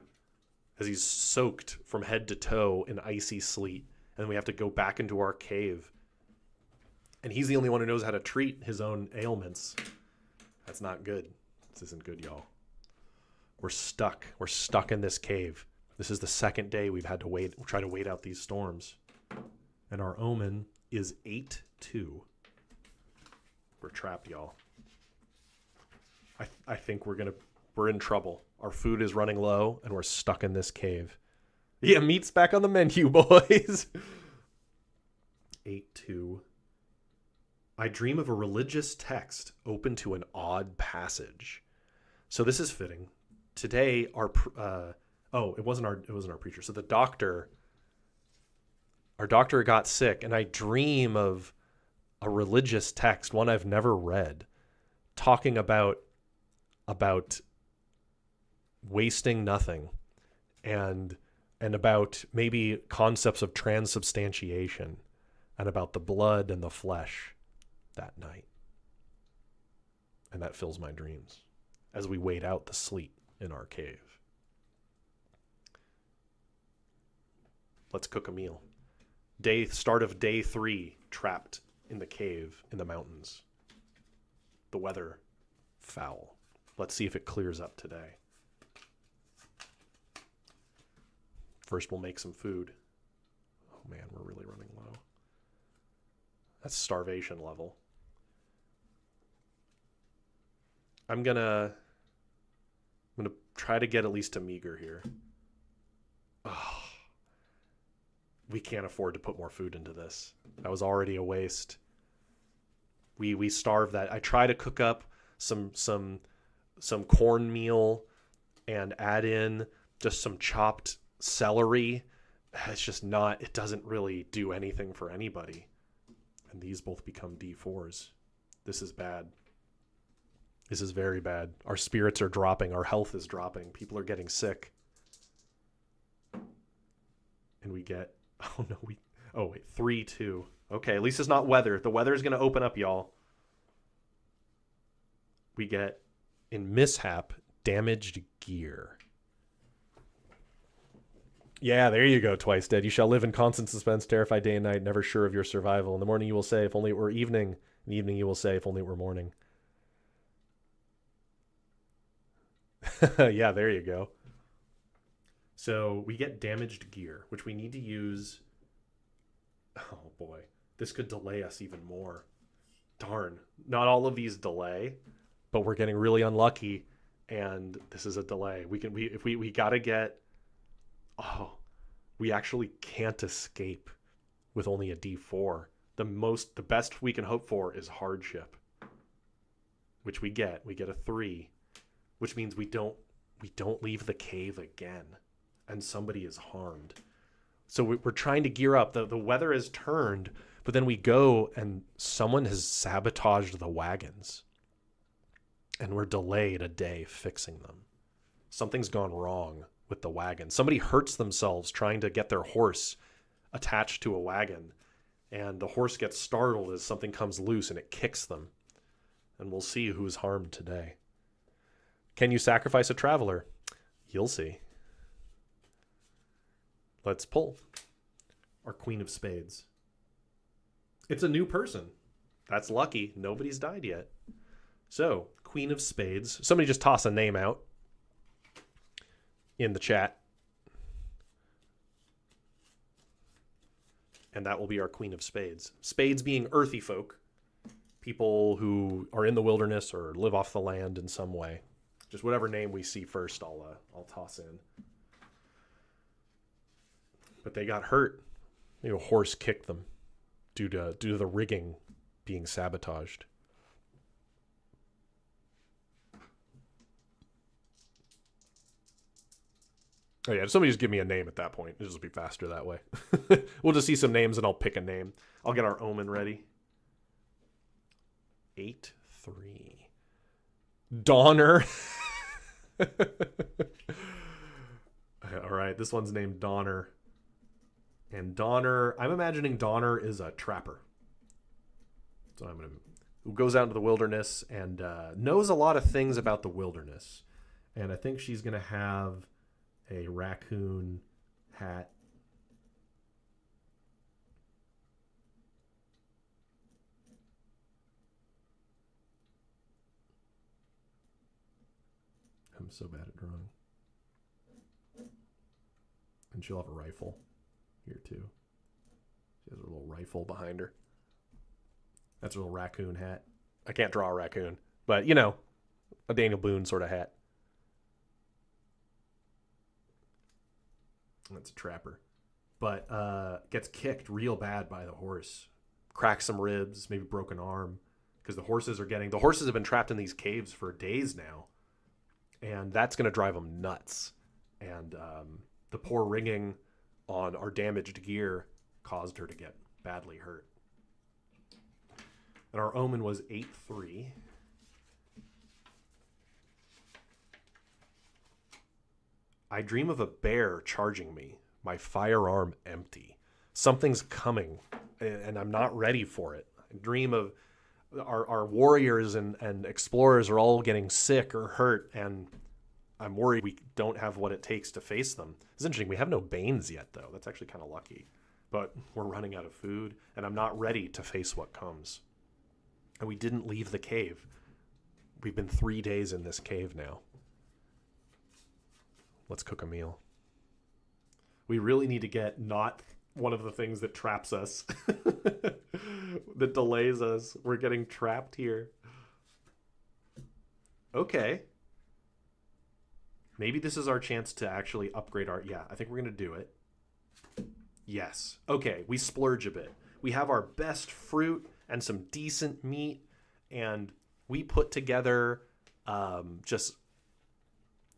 as he's soaked from head to toe in icy sleet. And we have to go back into our cave. And he's the only one who knows how to treat his own ailments. That's not good. This isn't good, y'all. We're stuck. We're stuck in this cave. This is the second day we've had to try to wait out these storms. And our omen is 8-2. We're trapped, y'all. I think we're in trouble. Our food is running low and we're stuck in this cave. Yeah, meat's back on the menu, boys. 8-2. I dream of a religious text open to an odd passage. So this is fitting. Today, it wasn't our preacher. So our doctor got sick, and I dream of a religious text, one I've never read, talking about wasting nothing and about maybe concepts of transubstantiation and about the blood and the flesh that night. And that fills my dreams as we wait out the sleet in our cave. Let's cook a meal. Start of day 3, trapped in the cave in the mountains. The weather, foul. Let's see if it clears up today. First, we'll make some food. Oh man, we're really running low. That's starvation level. I'm gonna try to get at least a meager here. Oh, we can't afford to put more food into this. That was already a waste. We starve that. I try to cook up some cornmeal and add in just some chopped celery. It's just not, it doesn't really do anything for anybody. And these both become D4s. This is bad. This is very bad. Our spirits are dropping. Our health is dropping. People are getting sick. And we get, oh wait, 3-2. Okay, at least it's not weather. The weather is going to open up, y'all. We get, in mishap, damaged gear. Yeah, there you go, Twice Dead. You shall live in constant suspense, terrified day and night, never sure of your survival. In the morning you will say, if only it were evening. In the evening you will say, if only it were morning. Yeah, there you go. So we get damaged gear, which we need to use. Oh boy, this could delay us even more. Darn, not all of these delay, but we're getting really unlucky, and this is a delay. We gotta get. Oh, we actually can't escape with only a D4. The best we can hope for is hardship, which we get. We get a 3, which means we don't leave the cave again, and somebody is harmed. So we're trying to gear up. The weather has turned, but then we go and someone has sabotaged the wagons, and we're delayed a day fixing them. Something's gone wrong with the wagon. Somebody hurts themselves trying to get their horse attached to a wagon, and the horse gets startled as something comes loose and it kicks them. And we'll see who's harmed today. Can you sacrifice a traveler? You'll see. Let's pull our Queen of Spades. It's a new person. That's lucky. Nobody's died yet. So, Queen of Spades. Somebody just toss a name out in the chat. And that will be our Queen of Spades. Spades being earthy folk. People who are in the wilderness or live off the land in some way. Just whatever name we see first, I'll toss in. But they got hurt. Maybe a horse kicked them due to the rigging being sabotaged. Oh yeah, somebody just give me a name at that point. It'll just be faster that way. We'll just see some names and I'll pick a name. I'll get our omen ready. 8-3. Donner. All right, this one's named Donner. And Donner, I'm imagining Donner is a trapper. So who goes out into the wilderness and knows a lot of things about the wilderness. And I think she's going to have a raccoon hat. I'm so bad at drawing. And she'll have a rifle here too. She has a little rifle behind her. That's a little raccoon hat. I can't draw a raccoon, but you know, a Daniel Boone sort of hat. That's a trapper. But gets kicked real bad by the horse. Cracks some ribs, maybe broken arm. Because the horses have been trapped in these caves for days now. And that's going to drive them nuts. And the poor rigging on our damaged gear caused her to get badly hurt. And our omen was 8-3. I dream of a bear charging me, my firearm empty. Something's coming, and I'm not ready for it. I dream of our warriors and explorers are all getting sick or hurt, and I'm worried we don't have what it takes to face them. It's interesting. We have no Banes yet, though. That's actually kind of lucky. But we're running out of food, and I'm not ready to face what comes. And we didn't leave the cave. We've been 3 days in this cave now. Let's cook a meal. We really need to get not one of the things that traps us, that delays us. We're getting trapped here. Okay. Maybe this is our chance to actually upgrade our... Yeah, I think we're going to do it. Yes. Okay, we splurge a bit. We have our best fruit and some decent meat. and we put together just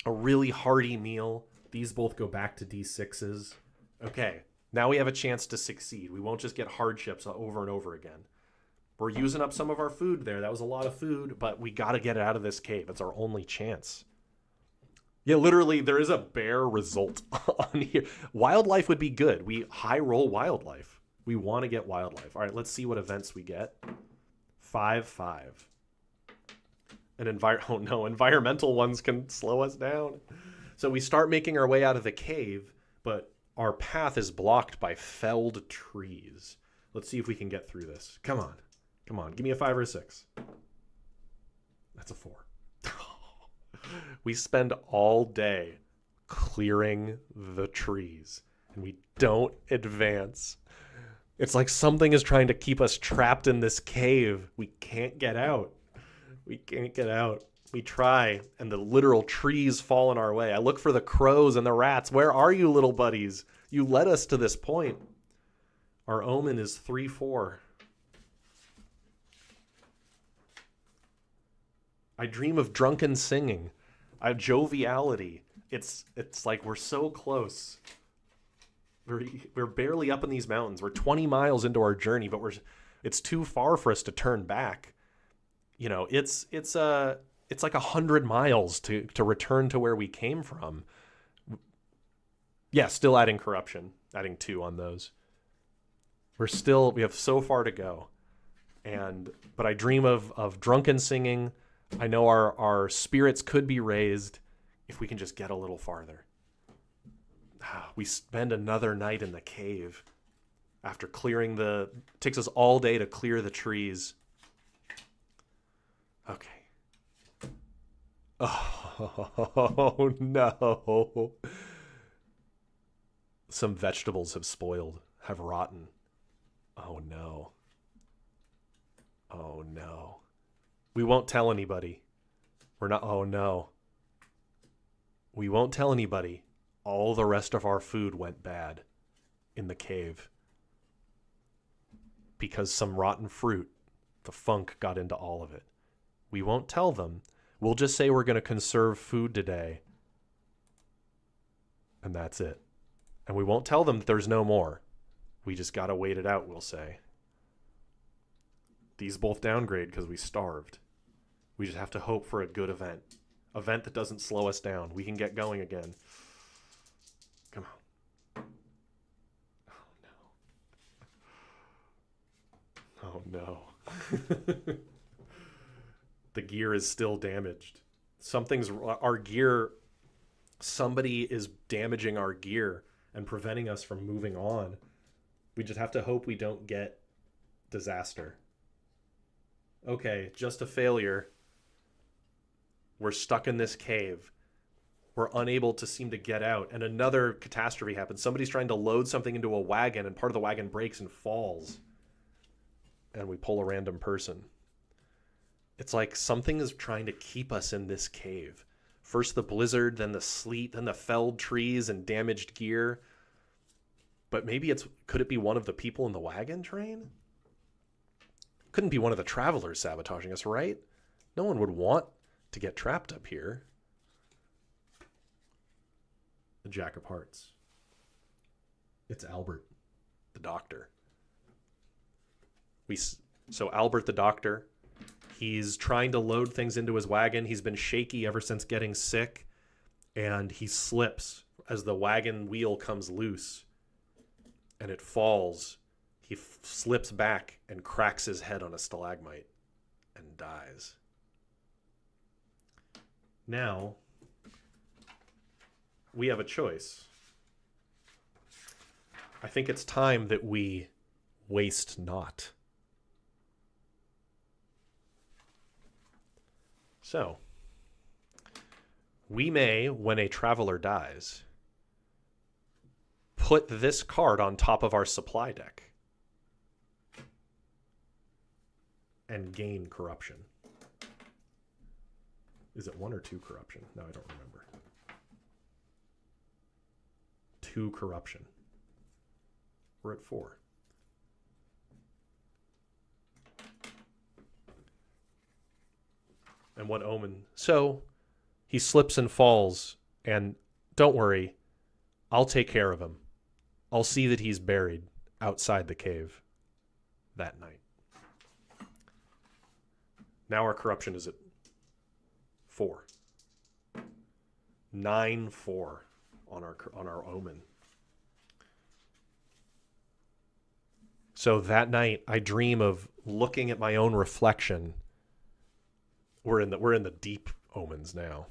a really hearty meal. These both go back to D6s. Okay, now we have a chance to succeed. We won't just get hardships over and over again. We're using up some of our food there. That was a lot of food, but we got to get it out of this cave. It's our only chance. Yeah, literally, there is a bear result on here. Wildlife would be good. We high roll wildlife. We want to get wildlife. All right, let's see what events we get. 5-5. Oh no, environmental ones can slow us down. So we start making our way out of the cave, but our path is blocked by felled trees. Let's see if we can get through this. Come on. Come on. Give me a 5 or a 6. That's a 4. We spend all day clearing the trees, and we don't advance. It's like something is trying to keep us trapped in this cave. We can't get out. We can't get out. We try, and the literal trees fall in our way. I look for the crows and the rats. Where are you, little buddies? You led us to this point. Our omen is 3-4. I dream of drunken singing. I have joviality. It's like we're so close. We're barely up in these mountains. We're 20 miles into our journey, but it's too far for us to turn back. You know, it's like 100 miles to return to where we came from. Yeah, still adding corruption, adding 2 on those. We have so far to go. But I dream of drunken singing. I know our spirits could be raised if we can just get a little farther. We spend another night in the cave after clearing it takes us all day to clear the trees. Okay. Oh, no. Some vegetables have rotten. Oh, no. Oh, no. We won't tell anybody. Oh, no. We won't tell anybody. All the rest of our food went bad in the cave because some rotten fruit, the funk got into all of it. We won't tell them. We'll just say we're going to conserve food today. And that's it. And we won't tell them that there's no more. We just got to wait it out, we'll say. These both downgrade because we starved. We just have to hope for a good event. Event that doesn't slow us down. We can get going again. Come on. Oh no. The gear is still damaged. Somebody is damaging our gear and preventing us from moving on. We just have to hope we don't get disaster. Okay, just a failure. We're stuck in this cave. We're unable to seem to get out. And another catastrophe happens. Somebody's trying to load something into a wagon, and part of the wagon breaks and falls. And we pull a random person. It's like something is trying to keep us in this cave. First the blizzard, then the sleet, then the felled trees and damaged gear. But maybe could it be one of the people in the wagon train? Couldn't be one of the travelers sabotaging us, right? No one would want to get trapped up here. The Jack of Hearts. It's Albert, the doctor. So Albert, the doctor, he's trying to load things into his wagon. He's been shaky ever since getting sick, and he slips as the wagon wheel comes loose, and it falls. He slips back and cracks his head on a stalagmite and dies. Now, we have a choice. I think it's time that we waste not. So, we may, when a traveler dies, put this card on top of our supply deck and gain corruption. Is it 1 or 2 corruption? No, I don't remember. 2 corruption. We're at 4. And what omen? So he slips and falls, and don't worry, I'll take care of him. I'll see that he's buried outside the cave that night. Now our corruption is at 4. 9-4 on our omen. So that night I dream of looking at my own reflection. We're in the deep omens now.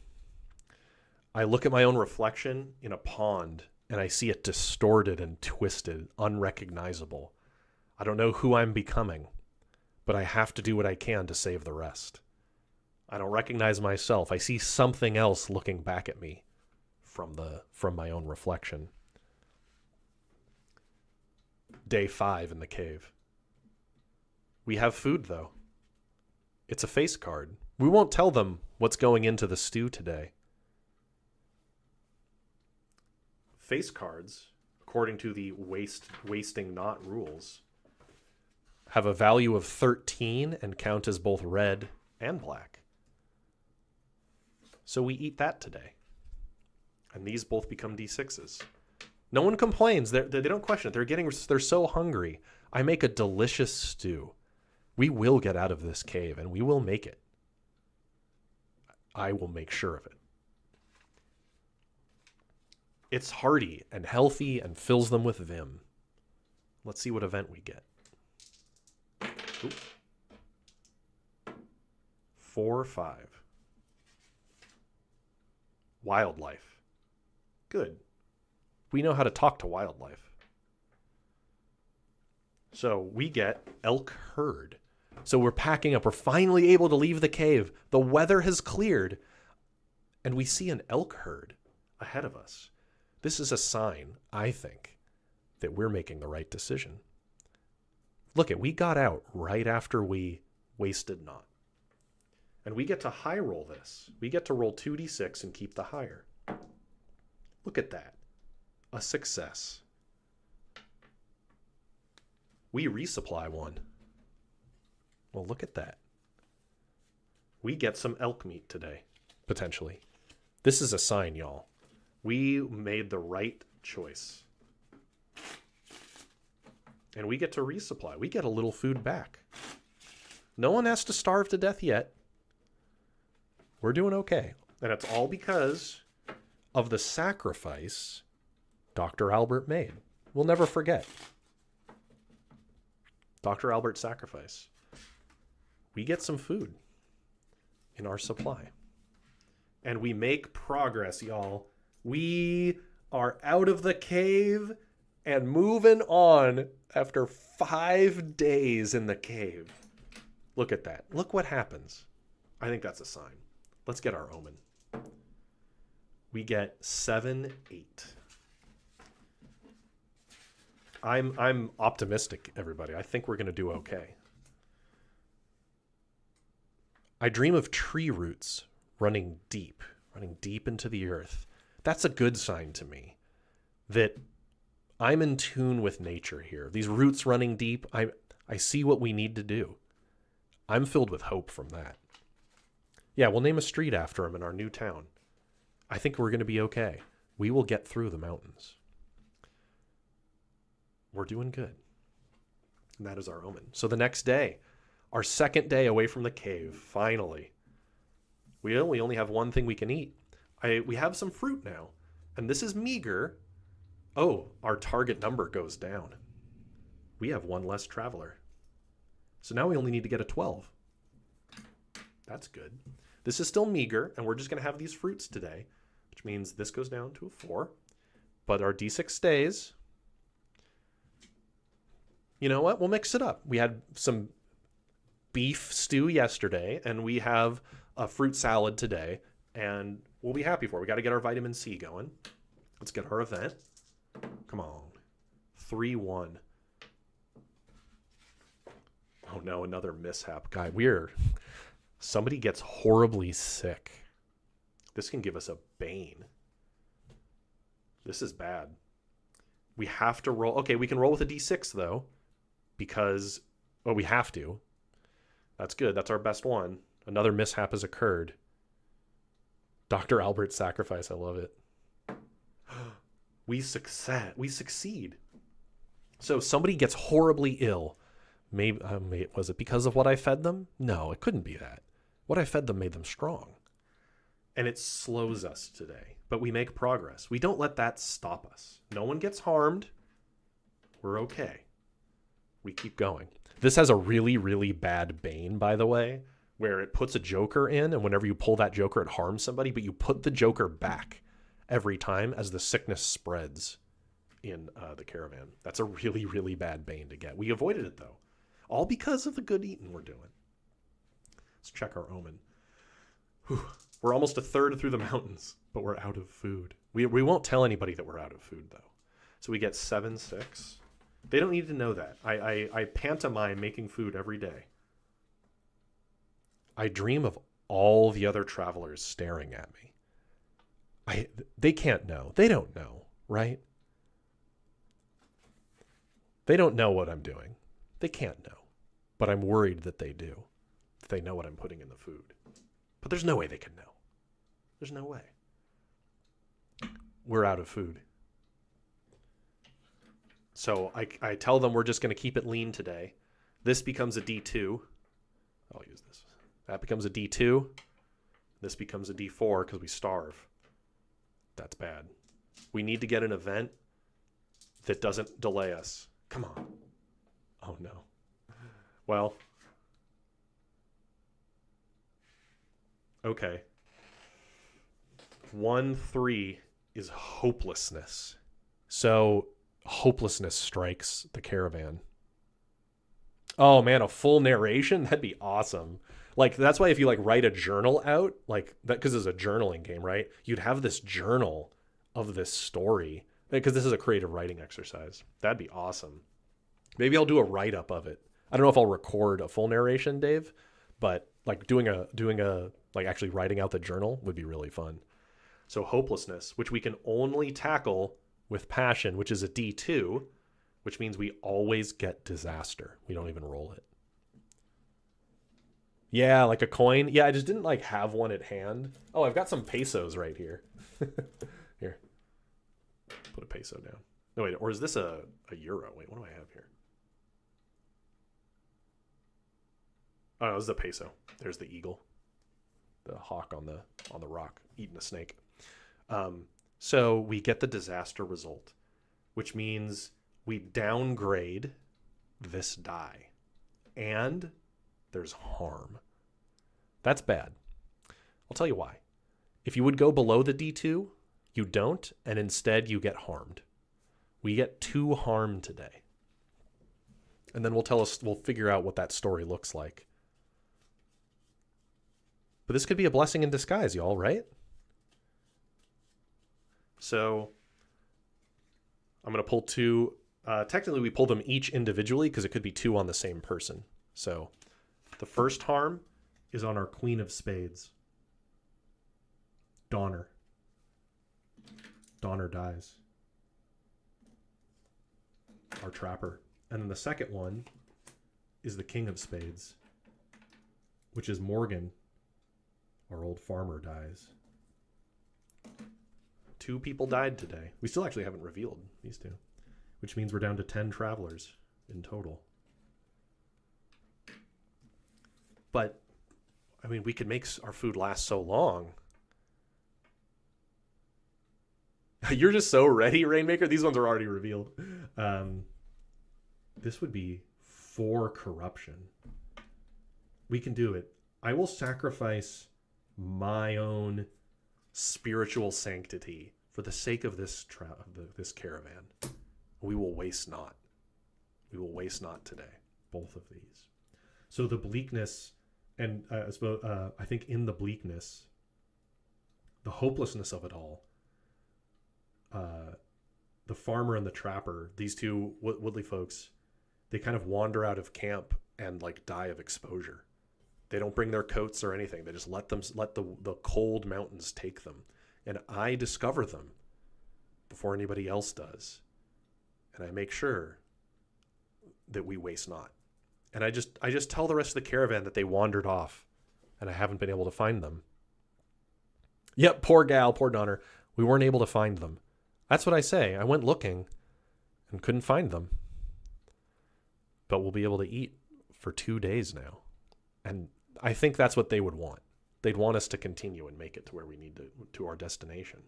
I look at my own reflection in a pond and I see it distorted and twisted, unrecognizable. I don't know who I'm becoming, but I have to do what I can to save the rest. I don't recognize myself. I see something else looking back at me from my own reflection. Day 5 in the cave. We have food, though. It's a face card. We won't tell them what's going into the stew today. Face cards, according to the wasting not rules, have a value of 13 and count as both red and black. So we eat that today. And these both become D6s. No one complains. They don't question it. They're so hungry. I make a delicious stew. We will get out of this cave, and we will make it. I will make sure of it. It's hearty and healthy and fills them with vim. Let's see what event we get. Ooh. 4-5. Wildlife. Good. We know how to talk to wildlife. So we get elk herd. So we're packing up. We're finally able to leave the cave. The weather has cleared. And we see an elk herd ahead of us. This is a sign, I think, that we're making the right decision. Look, we got out right after we wasted not. And we get to high roll this. We get to roll 2d6 and keep the higher. Look at that. A success. We resupply one. Well, look at that. We get some elk meat today, potentially. This is a sign, y'all. We made the right choice. And we get to resupply. We get a little food back. No one has to starve to death yet. We're doing okay. And it's all because of the sacrifice Dr. Albert made. We'll never forget. Dr. Albert's sacrifice. We get some food in our supply. And we make progress, y'all. We are out of the cave and moving on after 5 days in the cave. Look at that. Look what happens. I think that's a sign. Let's get our omen. We get 7-8. I'm optimistic, everybody. I think we're going to do okay. I dream of tree roots running deep into the earth. That's a good sign to me that I'm in tune with nature here. These roots running deep, I see what we need to do. I'm filled with hope from that. Yeah, we'll name a street after him in our new town. I think we're going to be okay. We will get through the mountains. We're doing good. And that is our omen. So the next day, our second day away from the cave, finally. We only have one thing we can eat. We have some fruit now. And this is meager. Oh, our target number goes down. We have one less traveler. So now we only need to get a 12. That's good. This is still meager, and we're just going to have these fruits today, which means this goes down to a 4. But our D6 stays. You know what? We'll mix it up. We had some beef stew yesterday, and we have a fruit salad today, and we'll be happy for it. We got to get our vitamin C going. Let's get our event. Come on. 3-1. Oh no, another mishap. Guy, somebody gets horribly sick. This can give us a bane. This is bad. We have to roll. Okay, we can roll with a D6 though, because, we have to. That's good. That's our best one. Another mishap has occurred. Dr. Albert's sacrifice. I love it. We succeed. So somebody gets horribly ill. Maybe was it because of what I fed them? No, it couldn't be that. What I fed them made them strong. And it slows us today. But we make progress. We don't let that stop us. No one gets harmed. We're okay. We keep going. This has a really, really bad bane, by the way, where it puts a joker in, and whenever you pull that joker, it harms somebody, but you put the joker back every time as the sickness spreads in the caravan. That's a really, really bad bane to get. We avoided it, though. All because of the good eating we're doing. Let's check our omen. Whew. We're almost a third through the mountains, but we're out of food. We won't tell anybody that we're out of food, though. So we get 7-6. They don't need to know that. I pantomime making food every day. I dream of all the other travelers staring at me. They can't know. They don't know, right? They don't know what I'm doing. They can't know. But I'm worried that they do. That they know what I'm putting in the food. But there's no way they can know. There's no way. We're out of food. So I tell them we're just going to keep it lean today. This becomes a D2. I'll use this. That becomes a D2. This becomes a D4 because we starve. That's bad. We need to get an event that doesn't delay us. Come on. Oh, no. Well. Okay. 1-3 is hopelessness. So hopelessness strikes the caravan. Oh man, a full narration? That'd be awesome. Like, that's why if you like write a journal out, like that, because it's a journaling game, right? You'd have this journal of this story, because this is a creative writing exercise. That'd be awesome. Maybe I'll do a write-up of it. I don't know if I'll record a full narration, Dave, but like doing a like actually writing out the journal would be really fun. So hopelessness, which we can only tackle with passion, which is a D2, which means we always get disaster. We don't even roll it. Yeah, like a coin. Yeah, I just didn't like have one at hand. Oh, I've got some pesos right here. Here. Put a peso down. No, wait, or is this a euro? Wait, what do I have here? Oh, no, this is a peso. There's the eagle. The hawk on the rock eating a snake. So we get the disaster result, which means we downgrade this die. And there's harm. That's bad. I'll tell you why. If you would go below the D2, you don't, and instead you get harmed. We get 2 harm today. And then we'll figure out what that story looks like. But this could be a blessing in disguise, y'all, right? So I'm going to pull 2. Technically, we pull them each individually because it could be 2 on the same person. So the first harm is on our Queen of Spades. Donner. Donner dies. Our trapper. And then the second one is the King of Spades, which is Morgan. Our old farmer dies. 2 people died today. We still actually haven't revealed these 2, which means we're down to 10 travelers in total. But, I mean, we could make our food last so long. You're just so ready, Rainmaker. These ones are already revealed. This would be 4 corruption. We can do it. I will sacrifice my own spiritual sanctity for the sake of this this caravan. We will waste not. We will waste not today. Both of these. So the bleakness, and I think in the bleakness, the hopelessness of it all, the farmer and the trapper, these 2 Woodley folks, they kind of wander out of camp and like die of exposure. They don't bring their coats or anything. They just let the cold mountains take them. And I discover them before anybody else does. And I make sure that we waste not. And I just tell the rest of the caravan that they wandered off and I haven't been able to find them. Yep, poor gal, poor Donner. We weren't able to find them. That's what I say. I went looking and couldn't find them. But we'll be able to eat for 2 days now. And I think that's what they would want. They'd want us to continue and make it to where we need to our destination.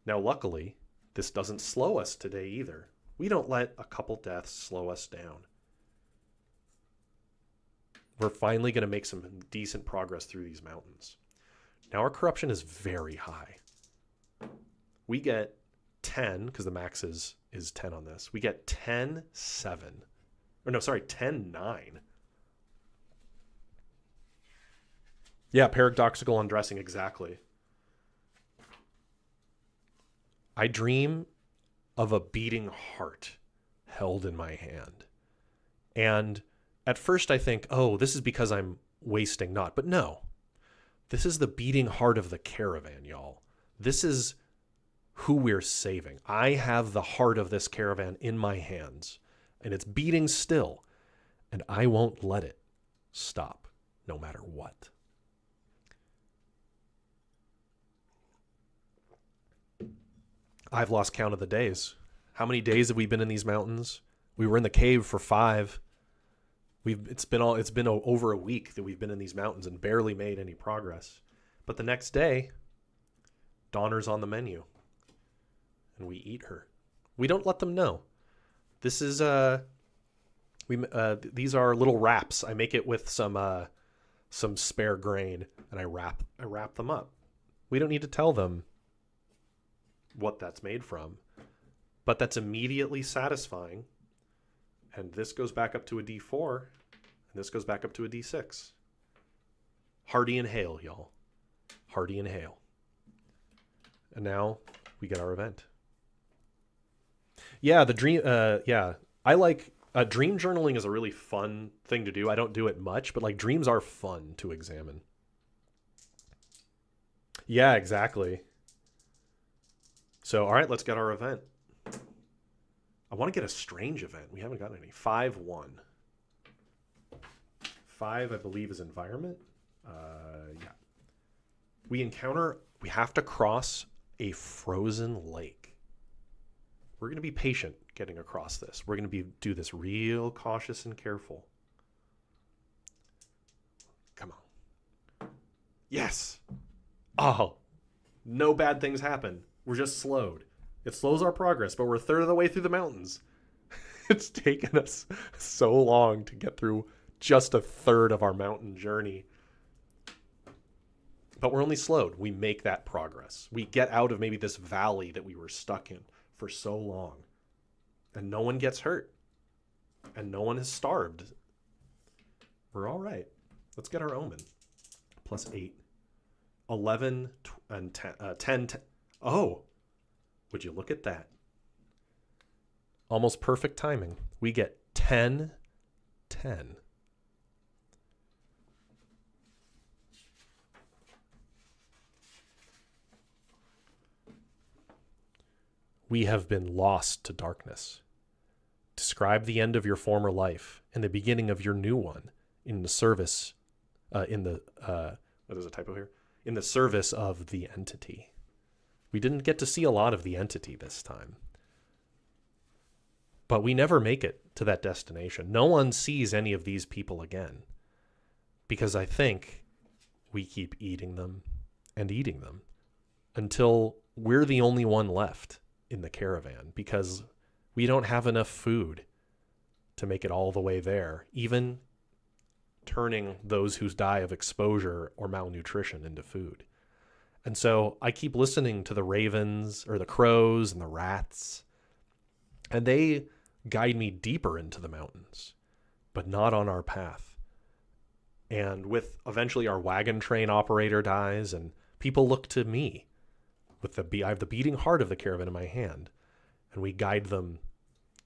Now, luckily, this doesn't slow us today either. We don't let a couple deaths slow us down. We're finally going to make some decent progress through these mountains. Now, our corruption is very high. We get 10, because the max is 10 on this. We get 10-7. Or no, sorry, 10-9. Yeah, paradoxical undressing, exactly. I dream of a beating heart held in my hand. And at first I think, oh, this is because I'm wasting not. But no, this is the beating heart of the caravan, y'all. This is who we're saving. I have the heart of this caravan in my hands, and it's beating still, and I won't let it stop, no matter what. I've lost count of the days. How many days have we been in these mountains? We were in the cave for 5. It's been over a week that we've been in these mountains and barely made any progress. But the next day, Donner's on the menu, and we eat her. We don't let them know. This is these are little wraps. I make it with some spare grain, and I wrap them up. We don't need to tell them what that's made from, but that's immediately satisfying. And this goes back up to a D4, and this goes back up to a D6. Hearty inhale, y'all. Hearty inhale. And now we get our event. Yeah, the dream. I like dream journaling is a really fun thing to do. I don't do it much, but like dreams are fun to examine. Yeah, exactly. So, all right, let's get our event. I want to get a strange event. We haven't gotten any. 5-1. 5, I believe, is environment. Yeah. We have to cross a frozen lake. We're going to be patient getting across this. We're going to do this real cautious and careful. Come on. Yes. Oh, no bad things happen. We're just slowed. It slows our progress, but we're a third of the way through the mountains. It's taken us so long to get through just a third of our mountain journey. But we're only slowed. We make that progress. We get out of maybe this valley that we were stuck in for so long. And no one gets hurt. And no one is starved. We're all right. Let's get our omen. +8. 11 and 10. Oh, would you look at that? Almost perfect timing. We get 10-10. We have been lost to darkness. Describe the end of your former life and the beginning of your new one in the service, there's a typo here, in the service of the entity. We didn't get to see a lot of the entity this time. But we never make it to that destination. No one sees any of these people again. Because I think we keep eating them and eating them until we're the only one left in the caravan. Because we don't have enough food to make it all the way there. Even turning those who die of exposure or malnutrition into food. And so I keep listening to the ravens or the crows and the rats, and they guide me deeper into the mountains, but not on our path. And with eventually our wagon train operator dies, and people look to me with I have the beating heart of the caravan in my hand, and we guide them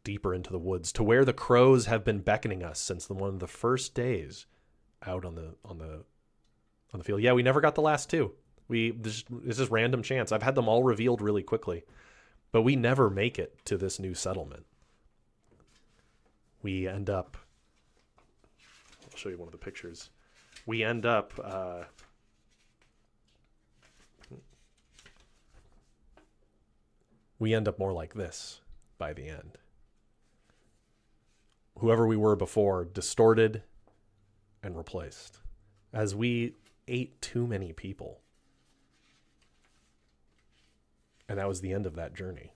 deeper into the woods to where the crows have been beckoning us since one of the first days out on the field. Yeah, we never got the last 2. This is random chance. I've had them all revealed really quickly, but we never make it to this new settlement. We end up, I'll show you one of the pictures. we end up more like this by the end. Whoever we were before, distorted and replaced, as we ate too many people. And that was the end of that journey.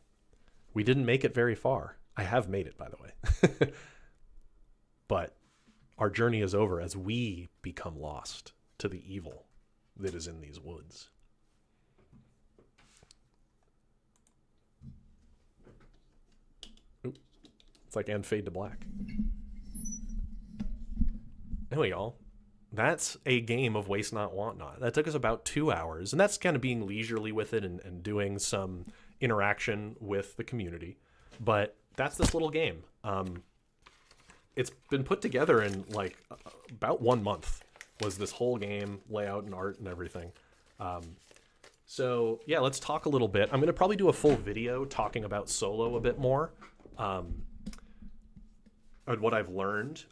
We didn't make it very far. I have made it, by the way. But our journey is over as we become lost to the evil that is in these woods. Oop. It's like and fade to black. Anyway, y'all, that's a game of Waste Not, Want Not. That took us about 2 hours, and that's kind of being leisurely with it and doing some interaction with the community. But that's this little game. It's been put together in like about 1 month was this whole game, layout and art and everything. So yeah, let's talk a little bit. I'm going to probably do a full video talking about Solo a bit more, and what I've learned.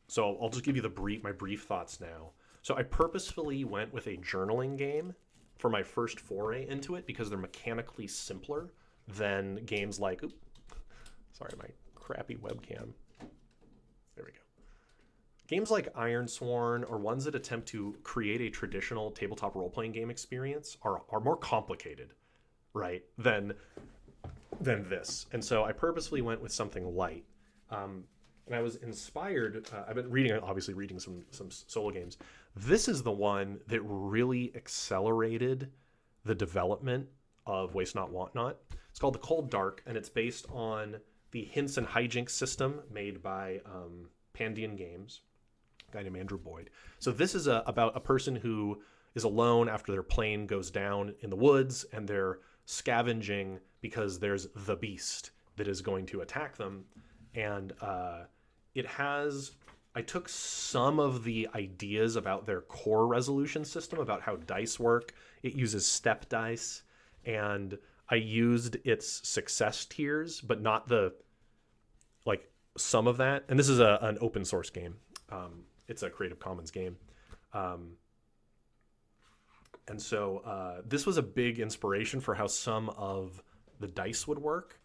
So I'll just give you my brief thoughts now. So I purposefully went with a journaling game for my first foray into it because they're mechanically simpler than games like, sorry, my crappy webcam. There we go. Games like Ironsworn or ones that attempt to create a traditional tabletop role-playing game experience are more complicated, right, than this. And so I purposefully went with something light. And I was inspired. I've been reading some solo games. This is the one that really accelerated the development of Waste Not, Want Not. It's called The Cold Dark, and it's based on the hints and hijinks system made by Pandion Games, a guy named Andrew Boyd. So this is about a person who is alone after their plane goes down in the woods, and they're scavenging because there's the beast that is going to attack them. And I took some of the ideas about their core resolution system, about how dice work. It uses step dice, and I used its success tiers, but not some of that. And this is an open source game. It's a Creative Commons game. And so this was a big inspiration for how some of the dice would work.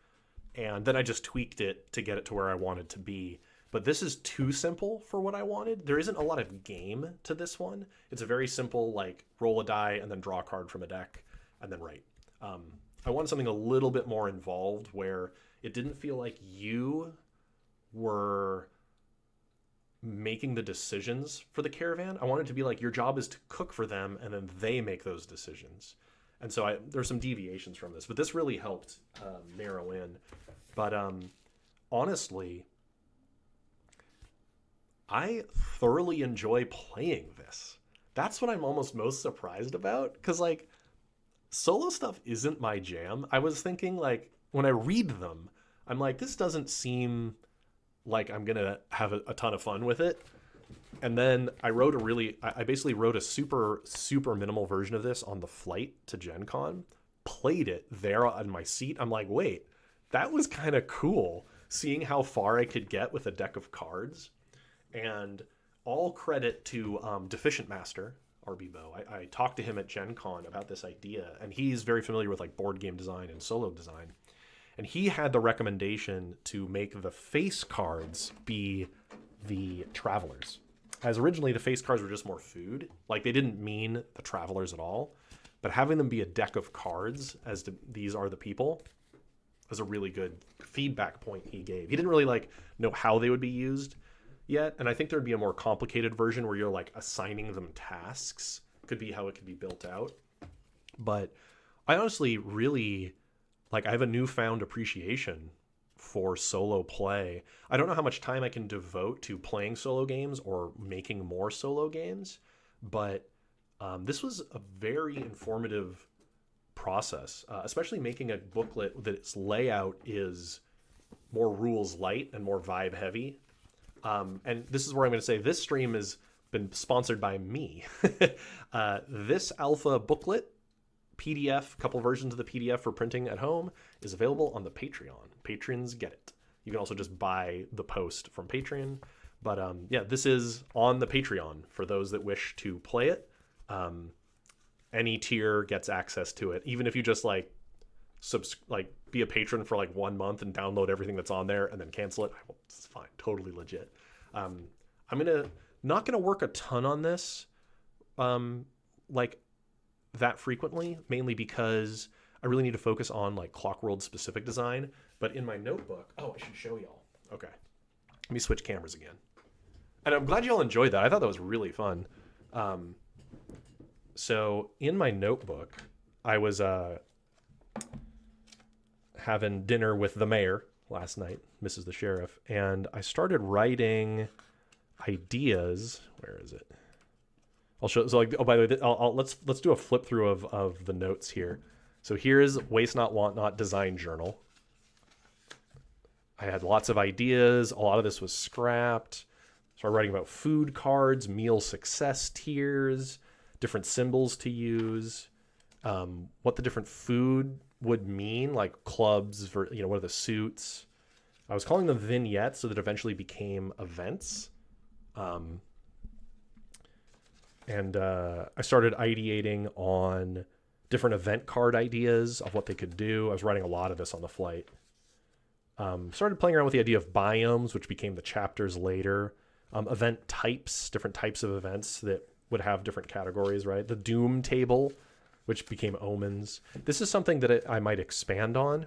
And then I just tweaked it to get it to where I wanted to be. But this is too simple for what I wanted. There isn't a lot of game to this one. It's a very simple, roll a die and then draw a card from a deck and then write. I wanted something a little bit more involved where it didn't feel like you were making the decisions for the caravan. I wanted it to be like your job is to cook for them and then they make those decisions. And so there's some deviations from this, but this really helped narrow in. But honestly, I thoroughly enjoy playing this. That's what I'm almost most surprised about, because solo stuff isn't my jam. I was thinking when I read them, I'm like, this doesn't seem like I'm gonna have a ton of fun with it. And then I basically wrote a super, super minimal version of this on the flight to Gen Con, played it there on my seat. I'm like, wait, that was kind of cool seeing how far I could get with a deck of cards. And all credit to Deficient Master, RB Bow. I talked to him at Gen Con about this idea, and he's very familiar with board game design and solo design. And he had the recommendation to make the face cards be the travelers. As originally the face cards were just more food. They didn't mean the travelers at all. But having them be a deck of cards as these are the people was a really good feedback point he gave. He didn't really know how they would be used yet. And I think there'd be a more complicated version where you're assigning them tasks. Could be how it could be built out. But I honestly really I have a newfound appreciation for solo play. I don't know how much time I can devote to playing solo games or making more solo games, but this was a very informative process, especially making a booklet that its layout is more rules light and more vibe heavy. And this is where I'm going to say this stream has been sponsored by me. This alpha booklet PDF, a couple versions of the PDF for printing at home, is available on the Patreon. Patrons get it. You can also just buy the post from Patreon. But yeah, this is on the Patreon for those that wish to play it. Any tier gets access to it, even if you just like be a patron for like 1 month and download everything that's on there and then cancel it. It's fine, totally legit. I'm not gonna work a ton on this, like that frequently, mainly because I really need to focus on like Clockworld specific design. But in my notebook, I should show y'all. Okay, let me switch cameras again. And I'm glad y'all enjoyed that. I thought that was really fun. So in my notebook, I was having dinner with the mayor last night, Mrs. the Sheriff, and I started writing ideas. Where is it? I'll show. So like, by the way, let's do a flip through of the notes here. So here's Waste Not Want Not Design Journal. I had lots of ideas. A lot of this was scrapped. Started writing about food cards, meal success tiers, different symbols to use, what the different food would mean, like clubs for, what are the suits. I was calling them vignettes, so that eventually became events. And I started ideating on different event card ideas of what they could do. I was writing a lot of this on the flight. Started playing around with the idea of biomes, which became the chapters later. Event types, different types of events that would have different categories, right? The Doom table, which became omens. This is something that I might expand on.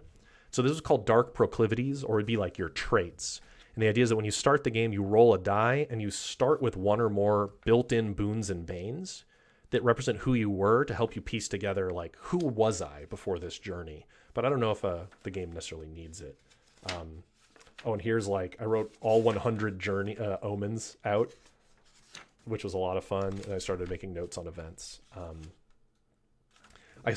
So this is called Dark Proclivities, or it'd be like your traits. And the idea is that when you start the game, you roll a die, and you start with one or more built-in boons and banes that represent who you were to help you piece together, like, who was I before this journey? But I don't know if the game necessarily needs it. And here's like, I wrote all 100 journey omens out, which was a lot of fun. And I started making notes on events. I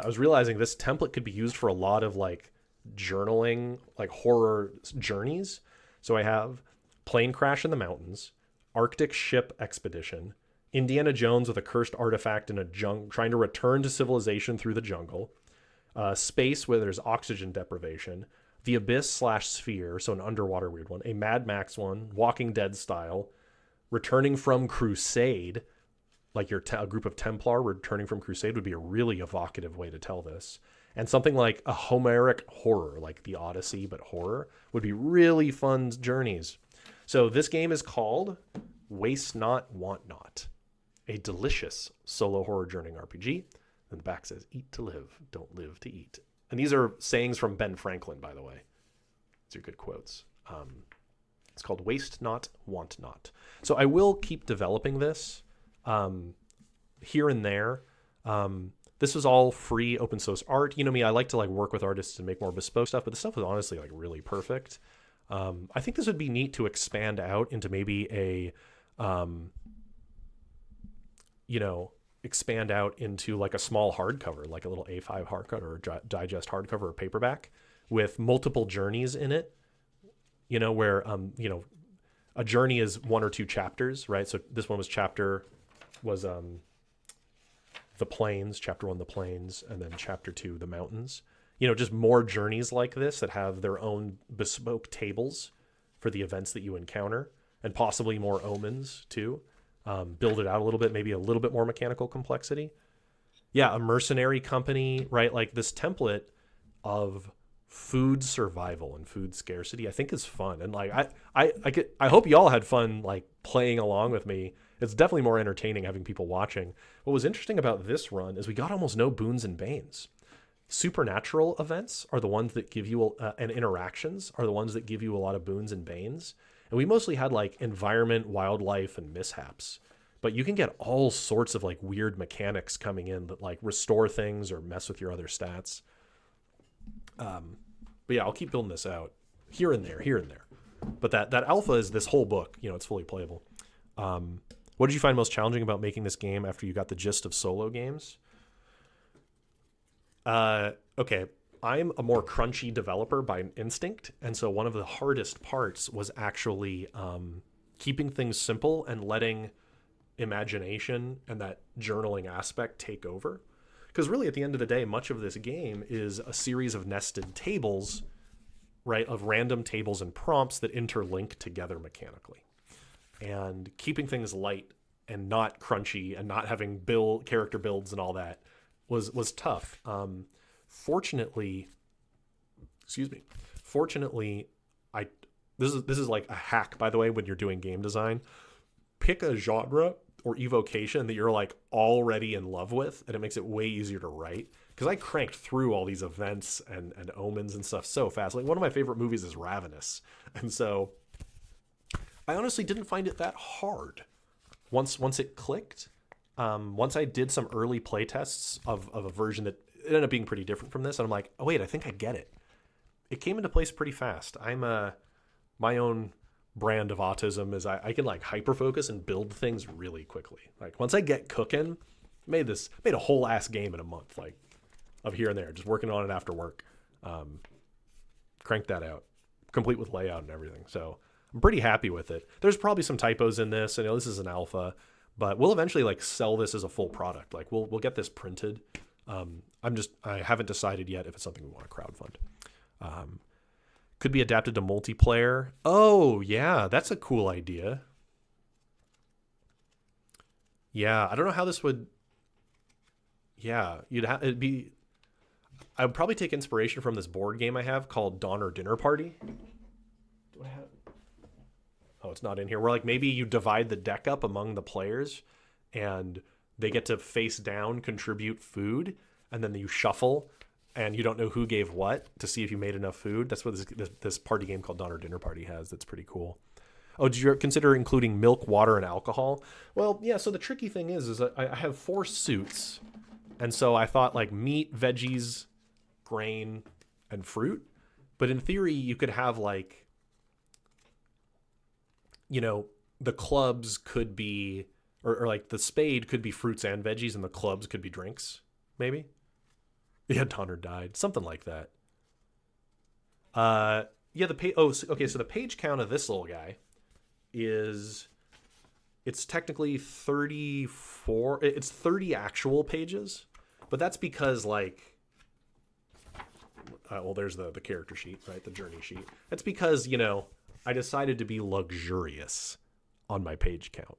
was realizing this template could be used for a lot of like journaling, like horror journeys. So I have plane crash in the mountains, Arctic ship expedition, Indiana Jones with a cursed artifact in a jungle, trying to return to civilization through the jungle, space where there's oxygen deprivation, the abyss/sphere, so an underwater weird one, a Mad Max one, Walking Dead style, returning from crusade, like a group of Templar returning from crusade would be a really evocative way to tell this. And something like a Homeric horror, like the Odyssey, but horror, would be really fun journeys. So this game is called Waste Not, Want Not, a delicious solo horror journeying RPG. And the back says, eat to live, don't live to eat. And these are sayings from Ben Franklin, by the way. These are good quotes. It's called Waste Not, Want Not. So I will keep developing this here and there. This is all free open source art. You know me, I like to like work with artists and make more bespoke stuff, but this stuff is honestly like really perfect. I think this would be neat to expand out into maybe a, expand out into like a small hardcover, like a little A5 hardcover or digest hardcover or paperback with multiple journeys in it, where, a journey is 1 or 2 chapters, right? So this one was the plains, chapter 1, the plains, and then chapter 2, the mountains. Just more journeys like this that have their own bespoke tables for the events that you encounter, and possibly more omens too. Build it out a little bit, maybe a little bit more mechanical complexity. Yeah, a mercenary company, right? Like this template of food survival and food scarcity, I think is fun. And like I hope y'all had fun like playing along with me. It's definitely more entertaining having people watching. What was interesting about this run is we got almost no boons and banes. Supernatural events are the ones that give you and interactions are the ones that give you a lot of boons and banes. And we mostly had like environment, wildlife, and mishaps. But you can get all sorts of like weird mechanics coming in that like restore things or mess with your other stats. But yeah, I'll keep building this out here and there. But that alpha is this whole book. It's fully playable. What did you find most challenging about making this game after you got the gist of solo games? Okay, I'm a more crunchy developer by instinct, and so one of the hardest parts was actually keeping things simple and letting imagination and that journaling aspect take over. Because really, at the end of the day, much of this game is a series of nested tables, right, of random tables and prompts that interlink together mechanically. and keeping things light and not crunchy and not having character builds and all that was tough. Fortunately, excuse me. Fortunately, I this is like a hack, by the way, when you're doing game design. Pick a genre or evocation that you're like already in love with, and it makes it way easier to write. Because I cranked through all these events and omens and stuff so fast. Like one of my favorite movies is Ravenous, and so I honestly didn't find it that hard once it clicked. Once I did some early play tests of a version that it ended up being pretty different from this, and I'm like, oh wait, I think I get it. It came into place pretty fast. I'm my own brand of autism is I can like hyper focus and build things really quickly. Like once I get cooking, made a whole ass game in a month, like of here and there, just working on it after work. Cranked that out, complete with layout and everything. So I'm pretty happy with it. There's probably some typos in this. I know this is an alpha, but we'll eventually like sell this as a full product. Like we'll get this printed. I haven't decided yet if it's something we want to crowdfund. Could be adapted to multiplayer. Oh yeah, that's a cool idea. Yeah, I don't know how this would. Yeah, it'd be. I would probably take inspiration from this board game I have called Donner Dinner Party. Do I have? Oh, it's not in here. Where like maybe you divide the deck up among the players, and they get to face down contribute food, and then you shuffle, and you don't know who gave what to see if you made enough food. That's what this party game called Donner Dinner Party has. That's pretty cool. Oh, did you consider including milk, water, and alcohol? Well, yeah. So the tricky thing is I have 4 suits, and so I thought like meat, veggies, grain, and fruit. But in theory, you could have like, the clubs could be, or like the spade could be fruits and veggies, and the clubs could be drinks, maybe. Yeah, Donner died, something like that. Yeah, the page. Oh, okay. So the page count of this little guy it's technically 34. It's 30 actual pages, but that's because like. Well, there's the character sheet, right? The journey sheet. That's because, I decided to be luxurious on my page count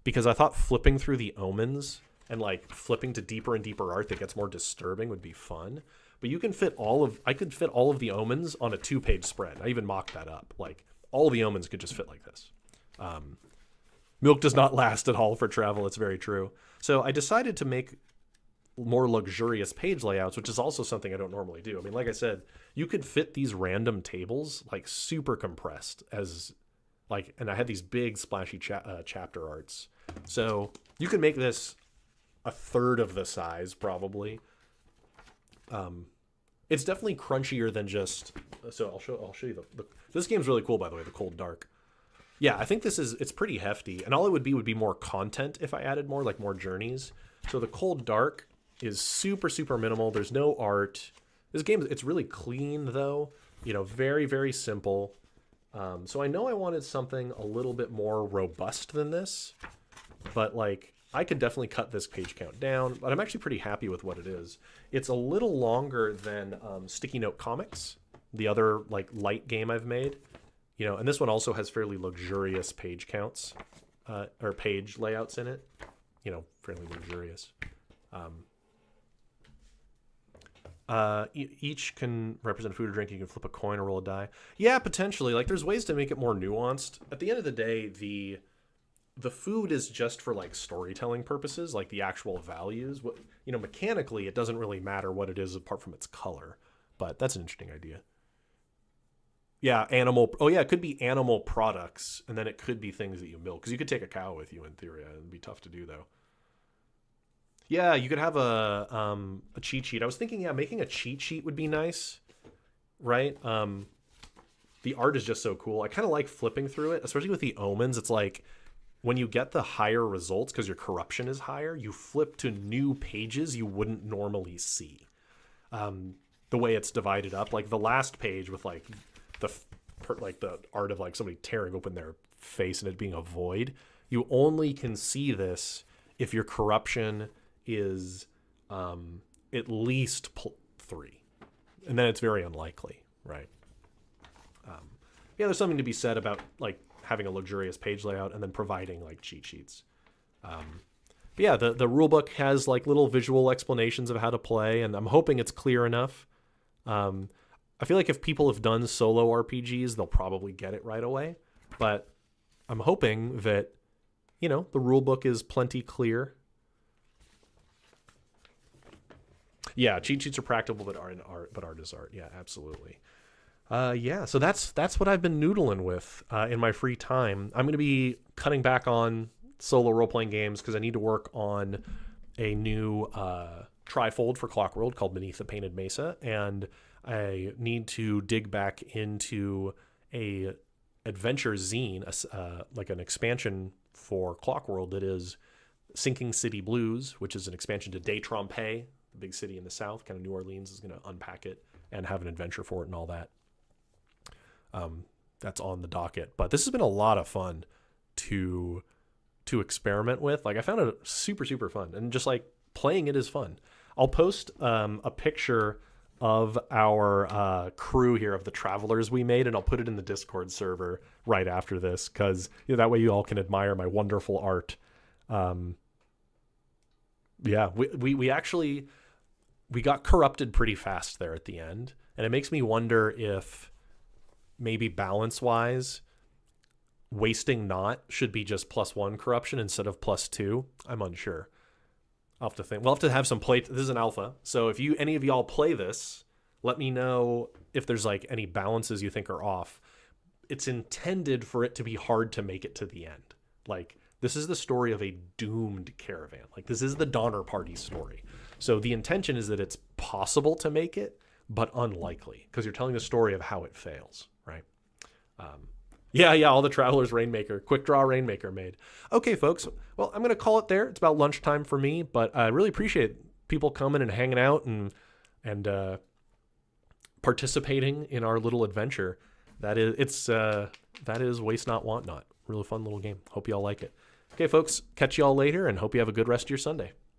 because I thought flipping through the omens and like flipping to deeper and deeper art that gets more disturbing would be fun. But I could fit all of the omens on a 2-page spread. I even mocked that up. Like all of the omens could just fit like this. Milk does not last at all for travel. It's very true. So I decided to make more luxurious page layouts, which is also something I don't normally do. I mean, like I said, you could fit these random tables like super compressed as like, and I had these big splashy chapter arts. So you could make this a third of the size probably. It's definitely crunchier than just, so I'll show you this game's really cool, by the way, the Cold Dark. Yeah, I think it's pretty hefty, and all it would be more content if I added more journeys. So the Cold Dark is super, super minimal. There's no art. This game, it's really clean though, very, very simple. So I know I wanted something a little bit more robust than this, but like I could definitely cut this page count down, but I'm actually pretty happy with what it is. It's a little longer than Sticky Note Comics, the other like light game I've made, and this one also has fairly luxurious page counts, or page layouts in it, fairly luxurious. Each can represent food or drink. You can flip a coin or roll a die. Yeah, potentially. Like, there's ways to make it more nuanced. At the end of the day, the food is just for like storytelling purposes, like the actual values. What mechanically, it doesn't really matter what it is apart from its color. But that's an interesting idea. Yeah, animal. Oh yeah, it could be animal products, and then it could be things that you milk. Because you could take a cow with you in theory. It'd be tough to do though. Yeah, you could have a cheat sheet. I was thinking, making a cheat sheet would be nice, right? The art is just so cool. I kind of like flipping through it, especially with the omens. It's like when you get the higher results because your corruption is higher, you flip to new pages you wouldn't normally see. The way it's divided up, like the last page with like the art of like somebody tearing open their face and it being a void. You only can see this if your corruption is at least 3, and then it's very unlikely, right? Yeah, there's something to be said about like having a luxurious page layout and then providing like cheat sheets. But yeah, the rule book has like little visual explanations of how to play, and I'm hoping it's clear enough. I feel like if people have done solo RPGs, they'll probably get it right away. But I'm hoping that, you know, the rule book is plenty clear. Yeah, cheat sheets are practical, but art is art. Yeah, absolutely. Yeah, so that's what I've been noodling with in my free time. I'm going to be cutting back on solo role-playing games because I need to work on a new trifold for Clockworld called Beneath the Painted Mesa, and I need to dig back into a adventure zine, like an expansion for Clockworld that is Sinking City Blues, which is an expansion to Day Trompe, the big city in the south. Kind of New Orleans is going to unpack it and have an adventure for it and all that. That's on the docket. But this has been a lot of fun to experiment with. Like, I found it super, super fun, and just like playing it is fun. I'll post a picture of our crew here, of the travelers we made, and I'll put it in the Discord server right after this, because that way you all can admire my wonderful art. Yeah, we actually got corrupted pretty fast there at the end, and it makes me wonder if maybe balance-wise, wasting not should be just +1 corruption instead of +2. I'm unsure. I'll have to think. We'll have to have some play. This is an alpha, so if any of y'all play this, let me know if there's like any balances you think are off. It's intended for it to be hard to make it to the end. Like, this is the story of a doomed caravan. Like, this is the Donner Party story. So the intention is that it's possible to make it, but unlikely, because you're telling the story of how it fails, right? Yeah, all the Travelers Rainmaker, quick draw Rainmaker made. Okay, folks, well, I'm going to call it there. It's about lunchtime for me, but I really appreciate people coming and hanging out and participating in our little adventure. That is Waste Not, Want Not. Really fun little game. Hope you all like it. Okay, folks, catch you all later, and hope you have a good rest of your Sunday.